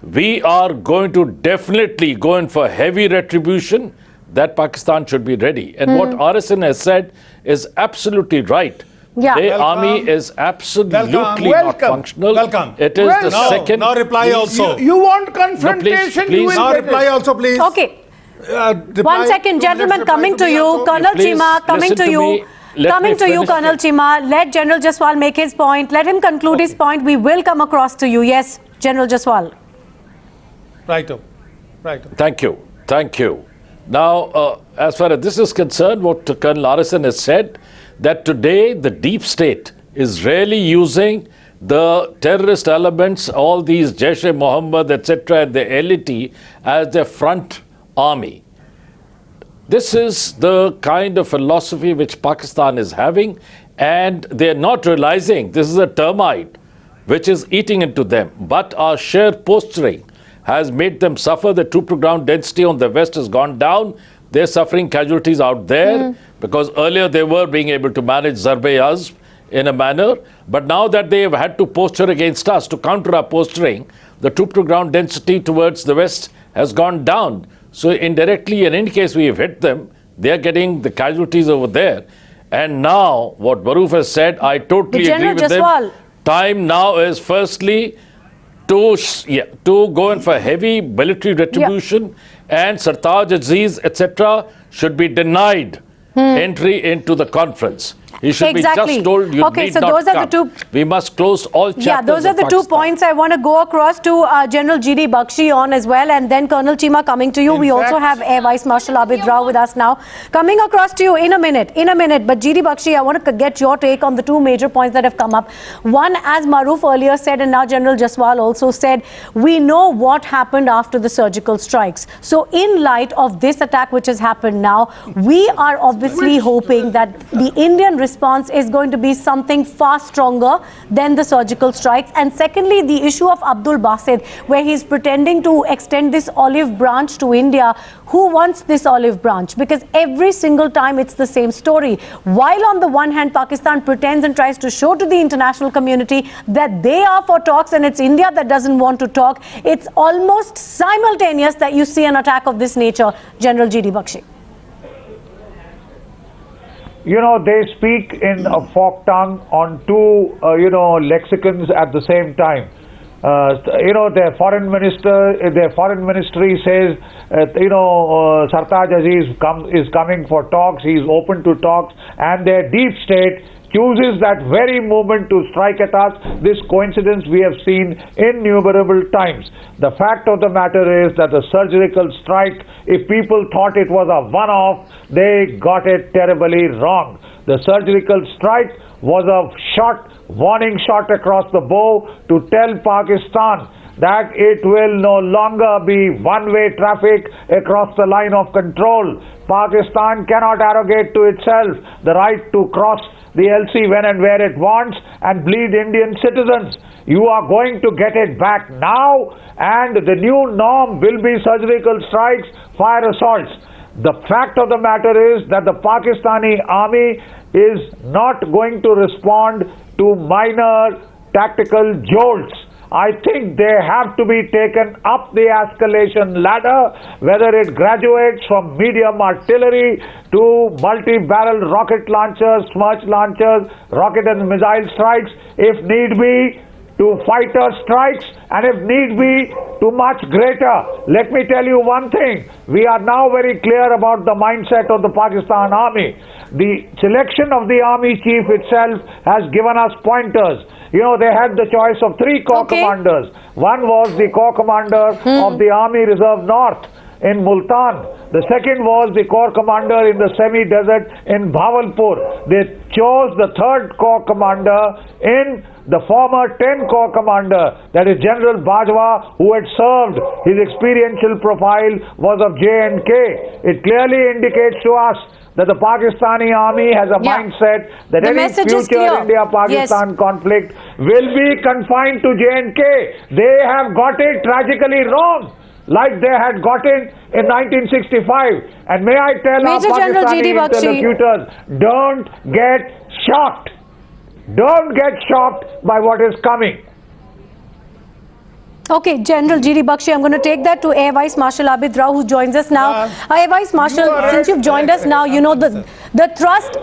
Speaker 9: we are going to definitely go in for heavy retribution. That Pakistan should be ready. And what RSN has said is absolutely right.
Speaker 3: Yeah.
Speaker 9: Their
Speaker 8: Welcome.
Speaker 9: army is absolutely
Speaker 8: Welcome.
Speaker 9: not
Speaker 4: Welcome.
Speaker 9: functional.
Speaker 8: Welcome.
Speaker 9: It is the
Speaker 8: Now,
Speaker 9: second.
Speaker 8: now reply also.
Speaker 4: You want confrontation,
Speaker 9: please.
Speaker 4: you will
Speaker 8: Now
Speaker 4: get
Speaker 8: reply
Speaker 4: it.
Speaker 8: also, please.
Speaker 3: Okay.
Speaker 8: Reply
Speaker 3: One second,
Speaker 8: to-
Speaker 3: gentlemen,
Speaker 8: let's reply
Speaker 3: coming to
Speaker 8: me
Speaker 3: you.
Speaker 8: also.
Speaker 3: Colonel
Speaker 9: Please
Speaker 3: Cheema, coming
Speaker 9: listen
Speaker 3: to
Speaker 9: to
Speaker 3: you.
Speaker 9: me. Let
Speaker 3: Coming
Speaker 9: me
Speaker 3: to you,
Speaker 9: finish
Speaker 3: Colonel
Speaker 9: it.
Speaker 3: Cheema. Let General Jaswal make his point. Let him conclude his point. We will come across to you. Yes, General Jaswal.
Speaker 8: Right up. Right up.
Speaker 9: Thank you. Thank you. Now, as far as this is concerned, what Colonel Arison has said, that today the deep state is really using the terrorist elements, all these Jaish-e-Mohammed, etc., and the LET as their front army. This is the kind of philosophy which Pakistan is having, and they're not realizing this is a termite which is eating into them. But our sheer posturing has made them suffer. The troop-to-ground density on the west has gone down. They're suffering casualties out there because earlier they were being able to manage Zarbe-Azb in a manner. But now that they have had to posture against us to counter our posturing, the troop-to-ground density towards the west has gone down. So indirectly, in any case we have hit them, they are getting the casualties over there. And now, what Maroof has said, I totally agree
Speaker 3: General
Speaker 9: with
Speaker 3: Jaswal.
Speaker 9: them. Time now is firstly to go in for heavy military retribution and Sartaj Aziz, etc., should be denied entry into the conference. He should be just told you need not
Speaker 3: those are
Speaker 9: come. We must close all chapters.
Speaker 3: Yeah, those are the 2 points I want to go across to General G.D. Bakshi on as well, and then Colonel Cheema coming to you. We also have Air Vice Marshal Abid Rao with us now. Coming across to you in a minute. But G.D. Bakshi, I want to get your take on the 2 major points that have come up. One, as Maroof earlier said, and now General Jaswal also said, we know what happened after the surgical strikes. So in light of this attack which has happened now, we are obviously hoping that the Indian response is going to be something far stronger than the surgical strikes. And secondly, the issue of Abdul Basit, where he's pretending to extend this olive branch to India. Who wants this olive branch? Because every single time it's the same story. While on the one hand, Pakistan pretends and tries to show to the international community that they are for talks and it's India that doesn't want to talk, it's almost simultaneous that you see an attack of this nature. General G.D. Bakshi.
Speaker 5: You know, they speak in a forked tongue on 2, lexicons at the same time. Their foreign ministry says, Sartaj Aziz is coming for talks, he's open to talks, and their deep state chooses that very moment to strike at us. This coincidence we have seen innumerable times. The fact of the matter is that the surgical strike, if people thought it was a one-off, they got it terribly wrong. The surgical strike was a warning shot across the bow to tell Pakistan that it will no longer be one-way traffic across the line of control. Pakistan cannot arrogate to itself the right to cross the LC when and where it wants and bleed Indian citizens. You are going to get it back now, and the new norm will be surgical strikes, fire assaults. The fact of the matter is that the Pakistani army is not going to respond to minor tactical jolts. I think they have to be taken up the escalation ladder, whether it graduates from medium artillery to multi-barrel rocket launchers, smirch launchers, rocket and missile strikes, if need be, to fighter strikes, and if need be, to much greater. Let me tell you one thing. We are now very clear about the mindset of the Pakistan army. The selection of the army chief itself has given us pointers. You know, they had the choice of 3 corps commanders. One was the corps commander of the Army Reserve North in Multan. The second was the corps commander in the semi-desert in Bhavalpur. They chose the 3rd corps commander in the former 10 corps commander, that is General Bajwa, who had served. His experiential profile was of J&K. It clearly indicates to us that the Pakistani army has a mindset that any future India-Pakistan conflict will be confined to J&K. They have got it tragically wrong, like they had gotten in 1965. And may I tell our Pakistani interlocutors, don't get shocked. Don't get shocked by what is coming.
Speaker 3: Okay, General G.D. Bakshi, I'm going to take that to Air Vice Marshal Abid Rao, who joins us now. Air Vice Marshal, since you've joined us now, you know the thrust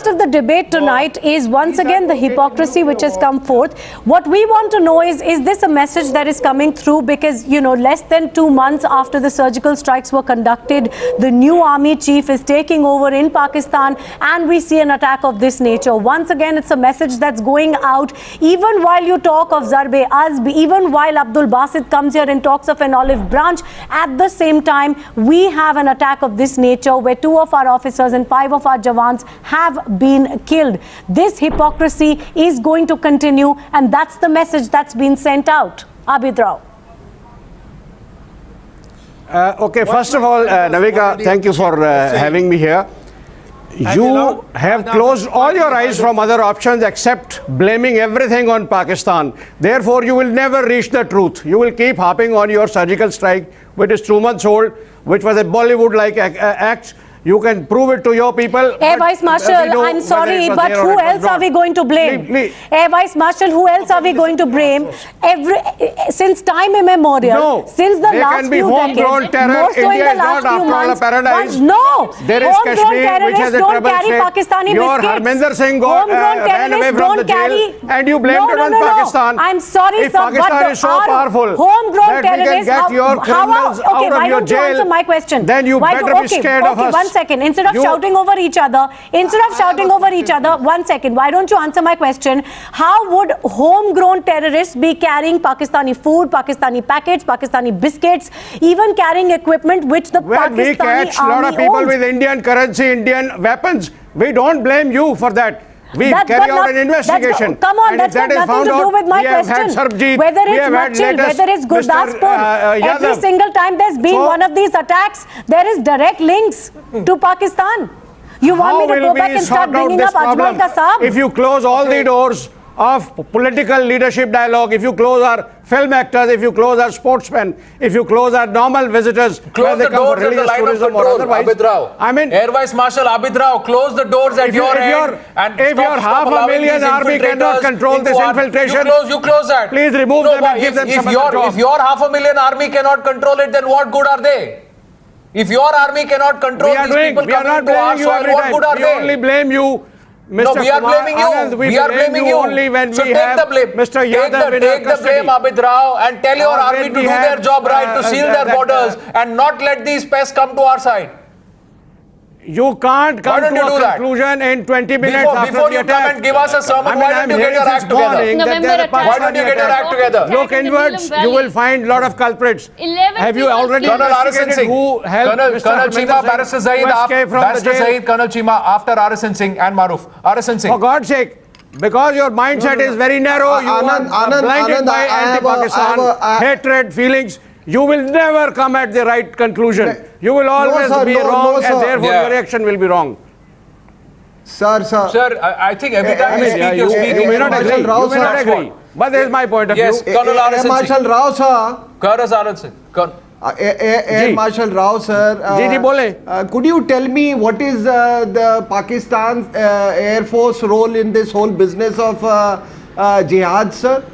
Speaker 3: of the debate tonight is once again the hypocrisy which has come forth. What we want to know is this a message that is coming through? Because, you know, less than 2 months after the surgical strikes were conducted, the new army chief is taking over in Pakistan, and we see an attack of this nature. Once again, it's a message that's going out, even while you talk of Zarbe Azb, even while Abdul Basit comes here and talks of an olive branch. At the same time, we have an attack of this nature where 2 of our officers and 5 of our Jawans have been killed. This hypocrisy is going to continue, and that's the message that's been sent out. Abid Rao.
Speaker 10: Okay, first of all, Navika, thank you for having me here. You have closed all your eyes from other options except blaming everything on Pakistan. Therefore, you will never reach the truth. You will keep harping on your surgical strike, which is 2 months old, which was a Bollywood-like act. You can prove it to your people.
Speaker 3: Air Vice Marshal, I'm sorry, but who else are we going to blame? Air Vice Marshal, who else are we going to blame? Since time immemorial, since the last few decades, more so in the last few months. No,
Speaker 10: there is Kashmir, which has a troubled state. Your Harminder Singh ran away from the jail, and you blamed it on Pakistan.
Speaker 3: I'm sorry,
Speaker 10: if Pakistan is so powerful
Speaker 3: homegrown
Speaker 10: that we can get your criminals out of your jail,
Speaker 3: my question.
Speaker 10: Then you better be scared of us.
Speaker 3: second. Instead of shouting over each other, one second. Why don't you answer my question? How would homegrown terrorists be carrying Pakistani food, Pakistani packets, Pakistani biscuits, even carrying equipment which the
Speaker 10: when
Speaker 3: Pakistani
Speaker 10: we catch a lot
Speaker 3: army
Speaker 10: of people
Speaker 3: owns?
Speaker 10: with Indian currency, Indian weapons, we don't blame you for that. We carry out an investigation.
Speaker 3: Come on,
Speaker 10: and
Speaker 3: that's
Speaker 10: if
Speaker 3: got
Speaker 10: that
Speaker 3: nothing
Speaker 10: is
Speaker 3: to
Speaker 10: found
Speaker 3: do
Speaker 10: out,
Speaker 3: with my
Speaker 10: we have had
Speaker 3: question.
Speaker 10: Sarjeet,
Speaker 3: Whether
Speaker 10: we
Speaker 3: it's
Speaker 10: have had
Speaker 3: Machil,
Speaker 10: latest
Speaker 3: whether it's Gurdaspur, every
Speaker 10: Yadav.
Speaker 3: single time there's been
Speaker 10: So-
Speaker 3: one of these attacks, there is direct links to Pakistan. You want
Speaker 10: How
Speaker 3: me to
Speaker 10: will
Speaker 3: go back
Speaker 10: we
Speaker 3: and start
Speaker 10: sort out
Speaker 3: bringing
Speaker 10: this
Speaker 3: up Ajmal
Speaker 10: problem?
Speaker 3: Kasab?
Speaker 10: If you close all the doors of political leadership dialogue, if you close our film actors, if you close our sportsmen, if you close our normal visitors,
Speaker 1: Close the doors at the line of
Speaker 10: tourism or
Speaker 1: control,
Speaker 10: otherwise,
Speaker 1: Abid Rao.
Speaker 10: I mean,
Speaker 1: Air Vice Marshal Abid Rao, close the doors at your end. And
Speaker 10: if
Speaker 1: stop
Speaker 10: your half a
Speaker 1: allowing
Speaker 10: million
Speaker 1: these
Speaker 10: army cannot
Speaker 1: infiltrators
Speaker 10: control this
Speaker 1: into our-
Speaker 10: infiltration,
Speaker 1: You close that.
Speaker 10: please remove them and give them some other job.
Speaker 1: If your half a million army cannot control it, then what good are they? If your army cannot control these people
Speaker 10: we are
Speaker 1: coming
Speaker 10: not
Speaker 1: into our
Speaker 10: blaming you
Speaker 1: soil,
Speaker 10: every
Speaker 1: what
Speaker 10: time.
Speaker 1: good are
Speaker 10: We
Speaker 1: they?
Speaker 10: only blame you, Mr.
Speaker 1: No, we are
Speaker 10: Kumar
Speaker 1: blaming you.
Speaker 10: Anand.
Speaker 1: We are
Speaker 10: blame
Speaker 1: blaming
Speaker 10: you
Speaker 1: you.
Speaker 10: only when
Speaker 1: so
Speaker 10: we
Speaker 1: take
Speaker 10: have
Speaker 1: the blame.
Speaker 10: Mr. Yadav in our
Speaker 1: Take the blame,
Speaker 10: custody.
Speaker 1: Abid Rao, and tell your
Speaker 10: Or
Speaker 1: army
Speaker 10: when
Speaker 1: to
Speaker 10: we
Speaker 1: do their
Speaker 10: have,
Speaker 1: job right, to seal their borders, and not let these pests come to our side.
Speaker 10: You can't come
Speaker 1: don't
Speaker 10: to
Speaker 1: you do
Speaker 10: a
Speaker 1: that?
Speaker 10: conclusion in 20 minutes after
Speaker 1: Before
Speaker 10: the
Speaker 1: you
Speaker 10: attack.
Speaker 1: come and give us a sermon,
Speaker 10: I mean,
Speaker 1: why don't
Speaker 10: I'm
Speaker 1: you get
Speaker 10: hearing
Speaker 1: your
Speaker 10: since
Speaker 1: act together?
Speaker 10: morning that
Speaker 6: November
Speaker 10: there's a
Speaker 6: attack.
Speaker 1: Why don't you get your act together?
Speaker 10: Look inwards, you will find a lot of culprits.
Speaker 6: 11
Speaker 10: Have you
Speaker 6: people
Speaker 10: already
Speaker 6: killed.
Speaker 1: Colonel Arison
Speaker 10: investigated
Speaker 1: Singh,
Speaker 10: who helped
Speaker 1: Colonel
Speaker 10: Mr.
Speaker 1: Cheema,
Speaker 10: Harminder
Speaker 1: Barrister
Speaker 10: Singh
Speaker 1: Zahid,
Speaker 10: to escape from the
Speaker 1: Barrister
Speaker 10: jail?
Speaker 1: Zahid, Colonel Cheema, after Arison Singh and Maroof. Arison Singh.
Speaker 10: For God's sake, because your mindset is very narrow, you are blinded by anti-Pakistan, hatred, feelings. You will never come at the right conclusion. You will always be wrong, and therefore your reaction will be wrong.
Speaker 7: Sir.
Speaker 1: Sir, I think every time you speak, you speak.
Speaker 10: You may not agree.
Speaker 7: Marshal Rao,
Speaker 10: You may not
Speaker 7: sir.
Speaker 10: agree. But there is my point of
Speaker 1: Yes,
Speaker 10: view.
Speaker 1: Colonel Arison
Speaker 7: Marshal
Speaker 1: Singh.
Speaker 7: Rao, sir.
Speaker 1: Colonel Arison Singh.
Speaker 7: Air Marshal Rao, sir.
Speaker 10: Ji, bole.
Speaker 7: Could you tell me what is the Pakistan Air Force role in this whole business of jihad, sir?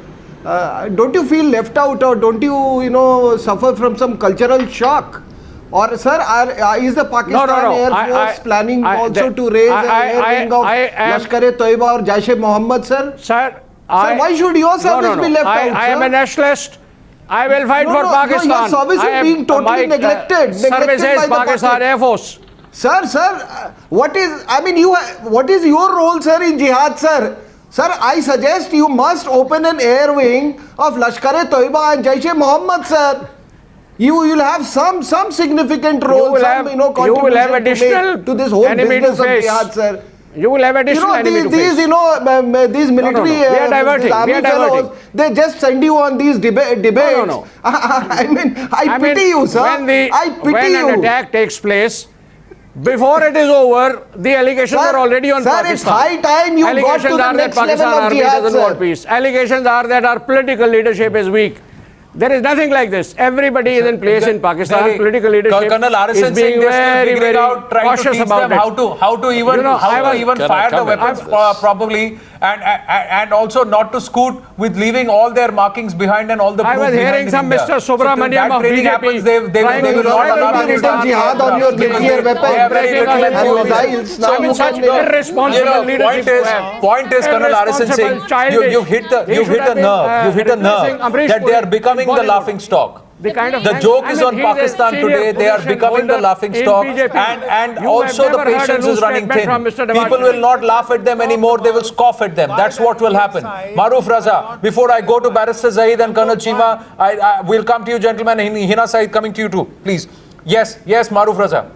Speaker 7: Don't you feel left out, or don't you, suffer from some cultural shock? Or, sir, is the Pakistan Air Force planning also to raise an air wing of Lashkar-e-Toiba or Jaish-e-Mohammed, sir?
Speaker 10: Sir,
Speaker 7: why should your service be left out,
Speaker 10: I am a
Speaker 7: sir?
Speaker 10: nationalist. I will fight for Pakistan.
Speaker 7: Your service is being totally neglected.
Speaker 10: Service
Speaker 7: by
Speaker 10: is
Speaker 7: the
Speaker 10: Pakistan Air Force.
Speaker 7: Sir, what is your role, sir, in jihad, sir? Sir, I suggest you must open an air wing of Lashkar-e-Toiba and Jaish-e-Mohammed, sir. You will have some significant role, contribution to this whole business of jihad, sir.
Speaker 10: You will have additional enemy to face.
Speaker 7: These military
Speaker 10: We are diverting.
Speaker 7: army fellows, they just send you on these debates.
Speaker 10: No.
Speaker 7: I pity you, sir. I pity
Speaker 10: when
Speaker 7: you.
Speaker 10: an attack takes place, before it is over, the allegations are already on Pakistan.
Speaker 7: It's high time you got to the next level of jihad,
Speaker 10: doesn't want peace. Allegations are that our political leadership is weak. There is nothing like this. Everybody is in place in Pakistan. Political leadership is being very, very cautious about it.
Speaker 1: How to even fire the weapons properly, and also not to scoot with leaving all their markings behind and all the proof behind.
Speaker 10: I was hearing some Mr. Subramaniam of BJP.
Speaker 1: They will not allow
Speaker 7: jihad on your nuclear weapons.
Speaker 10: Irresponsible leadership.
Speaker 1: Point is, Colonel Arison Singh, you've hit a nerve that they are becoming the laughing stock. The joke is on Pakistan today. They are becoming the laughing stock, and also the patience is running thin. People will not laugh at them anymore. They will scoff at them. That's what will happen. Maroof, Raza, before I go to Barrister Zahid and Colonel Cheema, I will come to you, gentlemen. Henna, Saeed, coming to you too, please. Yes, Maroof, Raza.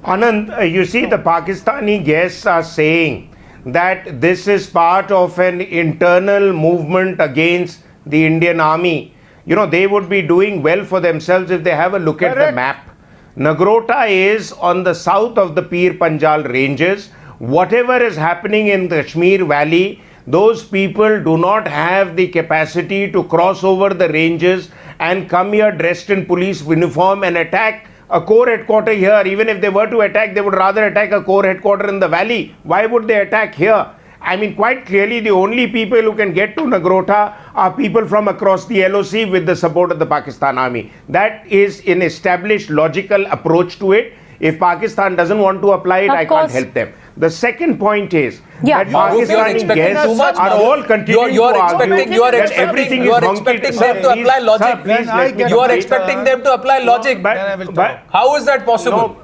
Speaker 2: Anand, you see, the Pakistani guests are saying that this is part of an internal movement against the Indian army. You know, they would be doing well for themselves if they have a look at the map. Nagrota is on the south of the Pir Panjal ranges. Whatever is happening in the Kashmir Valley, those people do not have the capacity to cross over the ranges and come here dressed in police uniform and attack a core headquarter here. Even if they were to attack, they would rather attack a core headquarter in the valley. Why would they attack here? I mean, quite clearly, the only people who can get to Nagrota are people from across the LOC with the support of the Pakistan army. That is an established logical approach to it. If Pakistan doesn't want to apply it, I can't help them. The second point is
Speaker 3: Yeah.
Speaker 2: that
Speaker 1: Maroof, you are
Speaker 2: Pakistani
Speaker 1: expecting
Speaker 2: guests
Speaker 1: too much,
Speaker 2: are
Speaker 1: Maroof.
Speaker 2: all continuing
Speaker 1: You are
Speaker 2: to argue
Speaker 1: expecting- you are
Speaker 2: that
Speaker 1: expecting-
Speaker 2: everything
Speaker 1: you
Speaker 2: is
Speaker 1: are
Speaker 2: honky.
Speaker 1: expecting
Speaker 2: Sir,
Speaker 1: them to
Speaker 2: please-
Speaker 1: apply logic.
Speaker 2: Sir, please let me
Speaker 1: You are
Speaker 2: complete.
Speaker 1: expecting them to apply logic.
Speaker 2: But
Speaker 1: How is that possible?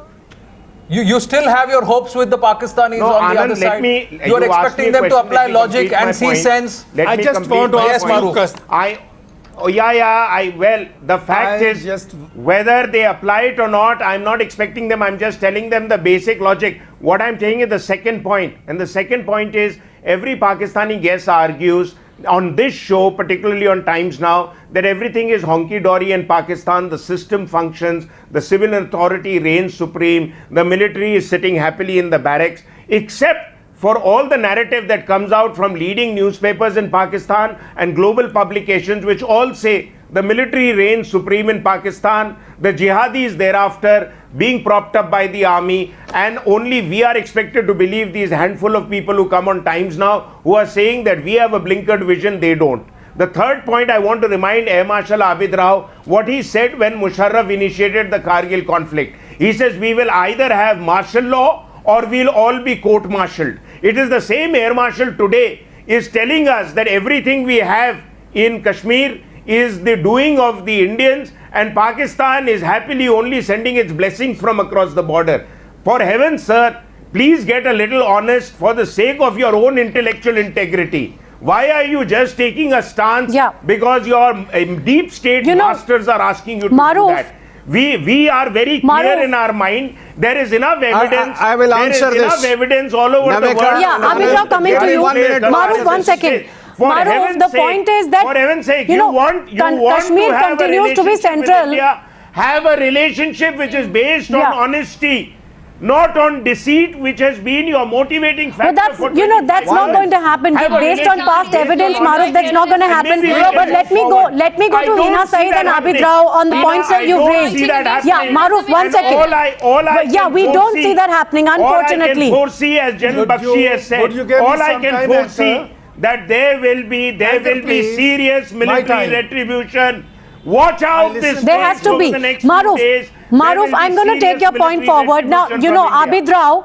Speaker 1: You still have your hopes with the Pakistanis
Speaker 2: No,
Speaker 1: on the
Speaker 2: Anand,
Speaker 1: other
Speaker 2: let
Speaker 1: side.
Speaker 2: me-
Speaker 1: You are
Speaker 2: you asked
Speaker 1: expecting
Speaker 2: me a
Speaker 1: them to
Speaker 2: question,
Speaker 1: apply
Speaker 2: let me
Speaker 1: logic
Speaker 2: complete
Speaker 1: and
Speaker 2: my
Speaker 1: see
Speaker 2: point.
Speaker 1: sense.
Speaker 2: Let
Speaker 8: I
Speaker 2: me
Speaker 8: just
Speaker 2: complete
Speaker 8: want to
Speaker 2: my
Speaker 8: ask
Speaker 1: Yes,
Speaker 2: point.
Speaker 1: Maroof.
Speaker 2: Well, the fact
Speaker 8: I
Speaker 2: is,
Speaker 8: just-
Speaker 2: whether they apply it or not, I'm not expecting them. I'm just telling them the basic logic. What I'm saying is the second point. And the second point is, every Pakistani guest argues on this show, particularly on Times Now, that everything is honky-dory in Pakistan, the system functions, the civil authority reigns supreme, the military is sitting happily in the barracks, except for all the narrative that comes out from leading newspapers in Pakistan and global publications, which all say the military reigns supreme in Pakistan, the jihadis thereafter being propped up by the army, and only we are expected to believe these handful of people who come on Times Now who are saying that we have a blinkered vision, they don't. The third point I want to remind Air Marshal Abid Rao what he said when Musharraf initiated the Kargil conflict. He says we will either have martial law or we'll all be court-martialed. It is the same Air Marshal today is telling us that everything we have in Kashmir is the doing of the Indians, and Pakistan is happily only sending its blessings from across the border. For heaven, sir, please get a little honest for the sake of your own intellectual integrity. Why are you just taking a stance because your deep state masters are asking you to
Speaker 3: Maroof,
Speaker 2: do that? We are very clear
Speaker 3: Maroof.
Speaker 2: in our mind. There is enough evidence.
Speaker 10: I will answer
Speaker 2: there is enough
Speaker 10: this.
Speaker 2: evidence all over the
Speaker 10: Navika,
Speaker 2: world.
Speaker 3: Yeah, Abid Rao, coming to you.
Speaker 10: 1 minute.
Speaker 3: Maroof, 1 second.
Speaker 2: For
Speaker 3: Maroof,
Speaker 2: heaven's
Speaker 3: the
Speaker 2: sake,
Speaker 3: point is that,
Speaker 2: for heaven's sake,
Speaker 3: you
Speaker 2: you
Speaker 3: know,
Speaker 2: want
Speaker 3: Kashmir
Speaker 2: to have
Speaker 3: continues
Speaker 2: a
Speaker 3: to be
Speaker 2: relationship with
Speaker 3: central.
Speaker 2: India, have a relationship which is based on honesty, not on deceit, which has been your motivating factor.
Speaker 3: But that's,
Speaker 2: for
Speaker 3: you know,
Speaker 2: 25
Speaker 3: that's not
Speaker 2: years.
Speaker 3: going to happen.
Speaker 2: Have a
Speaker 3: Based on
Speaker 2: relationship
Speaker 3: past
Speaker 2: based
Speaker 3: evidence,
Speaker 2: on
Speaker 3: Maroof, that's not going to happen.
Speaker 2: maybe we
Speaker 3: But
Speaker 2: can
Speaker 3: let me
Speaker 2: move
Speaker 3: go.
Speaker 2: forward.
Speaker 3: Let me go
Speaker 2: I
Speaker 3: to
Speaker 2: don't
Speaker 3: Henna,
Speaker 2: see
Speaker 3: Saeed
Speaker 2: that
Speaker 3: and Abid
Speaker 2: happening.
Speaker 3: Rao on the
Speaker 2: Henna,
Speaker 3: points that
Speaker 2: I
Speaker 3: you've
Speaker 2: don't
Speaker 3: raised.
Speaker 2: see that
Speaker 3: Yeah,
Speaker 2: happening.
Speaker 3: Maroof, 1
Speaker 2: And
Speaker 3: second.
Speaker 2: all I
Speaker 3: Yeah,
Speaker 2: can
Speaker 3: we don't
Speaker 2: foresee-
Speaker 3: see that happening, unfortunately.
Speaker 2: All I can foresee, as General
Speaker 8: Would
Speaker 2: Bakshi
Speaker 8: you-
Speaker 2: has said,
Speaker 8: would you give me
Speaker 2: all I
Speaker 8: some
Speaker 2: can
Speaker 8: time,
Speaker 2: foresee
Speaker 8: answer?
Speaker 2: that there will be
Speaker 8: please.
Speaker 2: serious military
Speaker 8: time. I
Speaker 2: retribution. Watch out
Speaker 8: listen.
Speaker 2: this
Speaker 3: There has
Speaker 2: case
Speaker 3: to
Speaker 2: over
Speaker 3: be.
Speaker 2: the next few
Speaker 3: Maroof,
Speaker 2: days. There
Speaker 3: Maroof,
Speaker 2: will be
Speaker 3: I'm going to take
Speaker 2: serious
Speaker 3: your point
Speaker 2: military
Speaker 3: forward. Now,
Speaker 2: retribution
Speaker 3: you know,
Speaker 2: from India.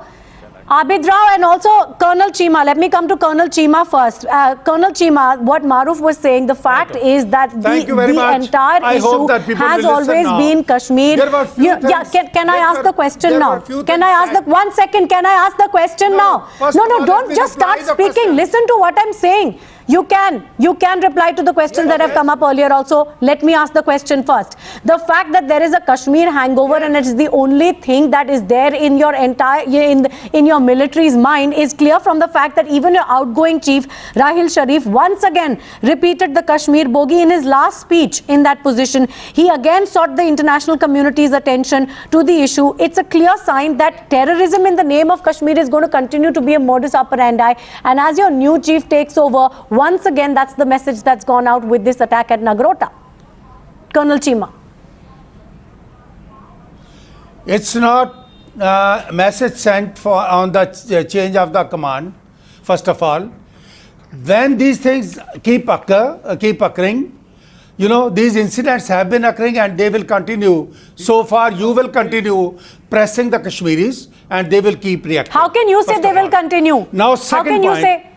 Speaker 3: Abid Rao and also Colonel Cheema. Let me come to Colonel Cheema first. Colonel Cheema, what Maroof was saying, the fact is that
Speaker 8: Thank you very
Speaker 3: the
Speaker 8: much.
Speaker 3: entire
Speaker 8: I
Speaker 3: issue
Speaker 8: hope that people
Speaker 3: has
Speaker 8: will listen
Speaker 3: always
Speaker 8: now.
Speaker 3: been Kashmir.
Speaker 8: There were few
Speaker 3: Yeah,
Speaker 8: things-
Speaker 3: can I
Speaker 8: there
Speaker 3: ask
Speaker 8: were-
Speaker 3: the question
Speaker 8: there
Speaker 3: now?
Speaker 8: were few
Speaker 3: Can
Speaker 8: things
Speaker 3: I ask the 1 second? Can I ask the question now?
Speaker 8: first
Speaker 3: No,
Speaker 8: of all, let
Speaker 3: don't
Speaker 8: me
Speaker 3: just
Speaker 8: reply
Speaker 3: start
Speaker 8: the
Speaker 3: speaking.
Speaker 8: question.
Speaker 3: Listen to what I'm saying. You can reply to the questions that have come up earlier also. Let me ask the question first. The fact that there is a Kashmir hangover and it's the only thing that is there in your entire in your military's mind is clear from the fact that even your outgoing chief Rahil Sharif once again repeated the Kashmir bogey in his last speech in that position. He again sought the international community's attention to the issue. It's a clear sign that terrorism in the name of Kashmir is going to continue to be a modus operandi, and as your new chief takes over, once again, that's the message that's gone out with this attack at Nagrota. Colonel Cheema.
Speaker 8: It's not a message sent on the change of the command, first of all. When these things keep occurring, you know, these incidents have been occurring and they will continue. So far, you will continue pressing the Kashmiris and they will keep reacting.
Speaker 3: How can you say
Speaker 8: first
Speaker 3: they
Speaker 8: of
Speaker 3: will
Speaker 8: all.
Speaker 3: continue?
Speaker 8: Now,
Speaker 3: How
Speaker 8: second
Speaker 3: can you
Speaker 8: point.
Speaker 3: say?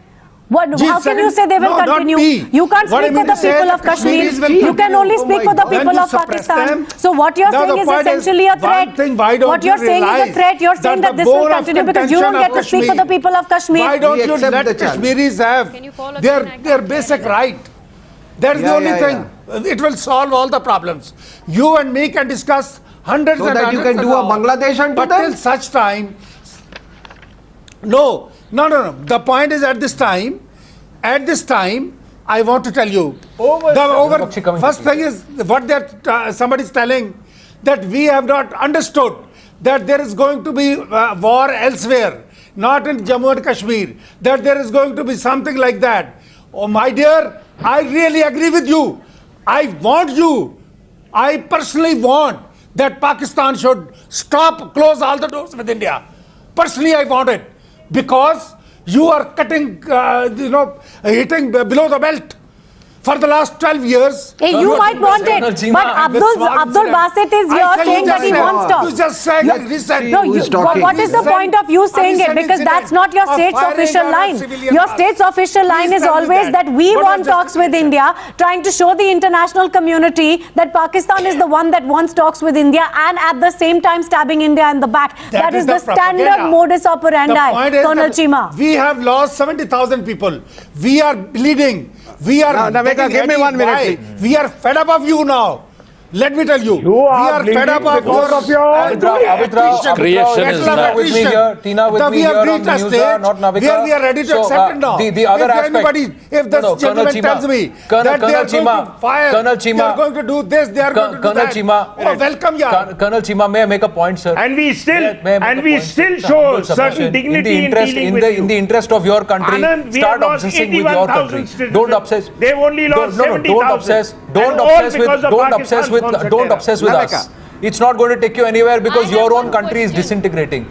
Speaker 3: What,
Speaker 8: Gee,
Speaker 3: how can you
Speaker 8: second-
Speaker 3: say they will
Speaker 8: no, not
Speaker 3: continue?
Speaker 8: me.
Speaker 3: You can't
Speaker 8: What I
Speaker 3: speak for
Speaker 8: mean
Speaker 3: the
Speaker 8: to say,
Speaker 3: people
Speaker 8: the
Speaker 3: of Kashmir.
Speaker 8: Kashmiris will
Speaker 3: You can
Speaker 8: continue.
Speaker 3: only speak for the
Speaker 8: When
Speaker 3: people
Speaker 8: you
Speaker 3: of
Speaker 8: suppress
Speaker 3: Pakistan.
Speaker 8: them,
Speaker 3: So what you're
Speaker 8: now
Speaker 3: saying
Speaker 8: the
Speaker 3: is
Speaker 8: point is,
Speaker 3: essentially a
Speaker 8: one
Speaker 3: threat.
Speaker 8: thing, why don't
Speaker 3: What you're
Speaker 8: you
Speaker 3: saying is a
Speaker 8: realize
Speaker 3: threat. You're saying
Speaker 8: that
Speaker 3: that
Speaker 8: the
Speaker 3: this will
Speaker 8: bone of
Speaker 3: continue because you don't
Speaker 8: contention
Speaker 3: get to
Speaker 8: of
Speaker 3: speak for the
Speaker 8: Kashmir-
Speaker 3: people of Kashmir.
Speaker 8: Why don't you
Speaker 7: accept
Speaker 8: let
Speaker 7: the challenge.
Speaker 8: Kashmiris have
Speaker 6: Can you follow the
Speaker 8: their basic right? That is the
Speaker 7: Yeah,
Speaker 8: only
Speaker 7: yeah,
Speaker 8: thing. It will solve all the problems. You and me can discuss hundreds
Speaker 7: So
Speaker 8: and
Speaker 7: that you
Speaker 8: hundreds
Speaker 7: can
Speaker 8: of
Speaker 7: do a
Speaker 8: hours.
Speaker 7: Bangladesh unto
Speaker 8: But
Speaker 7: them?
Speaker 8: till such time, no. The point is at this time, I want to tell you,
Speaker 1: Bakshi coming
Speaker 8: first
Speaker 1: to
Speaker 8: thing is what somebody is telling, that we have not understood that there is going to be war elsewhere, not in Jammu and Kashmir, that there is going to be something like that. Oh my dear, I really agree with you. I personally want that Pakistan should close all the doors with India. Personally, I want it because you are cutting, hitting below the belt. for the last 12 years.
Speaker 3: Hey, you might want it, but Abdul Basit is here saying that he wants talks.
Speaker 8: You just said recently.
Speaker 3: No, what is the point of you saying it? Because that's not your state's official line. Your state's official line is always that we want talks with India, trying to show the international community that Pakistan is the one that wants talks with India, and at the same time stabbing India in the back. That is the standard modus operandi, Colonel Cheema.
Speaker 8: We have lost 70,000 people. We are bleeding. We are.
Speaker 10: Navika, give me 1 minute. Please.
Speaker 8: We are fed up of you now. Let me tell you.
Speaker 5: You are fed up of
Speaker 9: Creation is now.
Speaker 1: with me here. Tina with me here on the Newshour, not Navika.
Speaker 8: Where we are ready to accept it now.
Speaker 1: The other aspect.
Speaker 8: If the gentleman tells me that they are going to fire, they are going to do this, they are going to do that. Welcome, yaar.
Speaker 1: Colonel Cheema, may I make a point, sir?
Speaker 4: And we still show certain dignity in dealing with you.
Speaker 1: In the interest of your country,
Speaker 4: Anand, we
Speaker 1: start
Speaker 4: have lost
Speaker 1: obsessing with your country.
Speaker 4: 81,000
Speaker 1: Don't obsess.
Speaker 4: They've only lost 70,000.
Speaker 1: Don't obsess with us. It's not going to take you anywhere because your own country is disintegrating.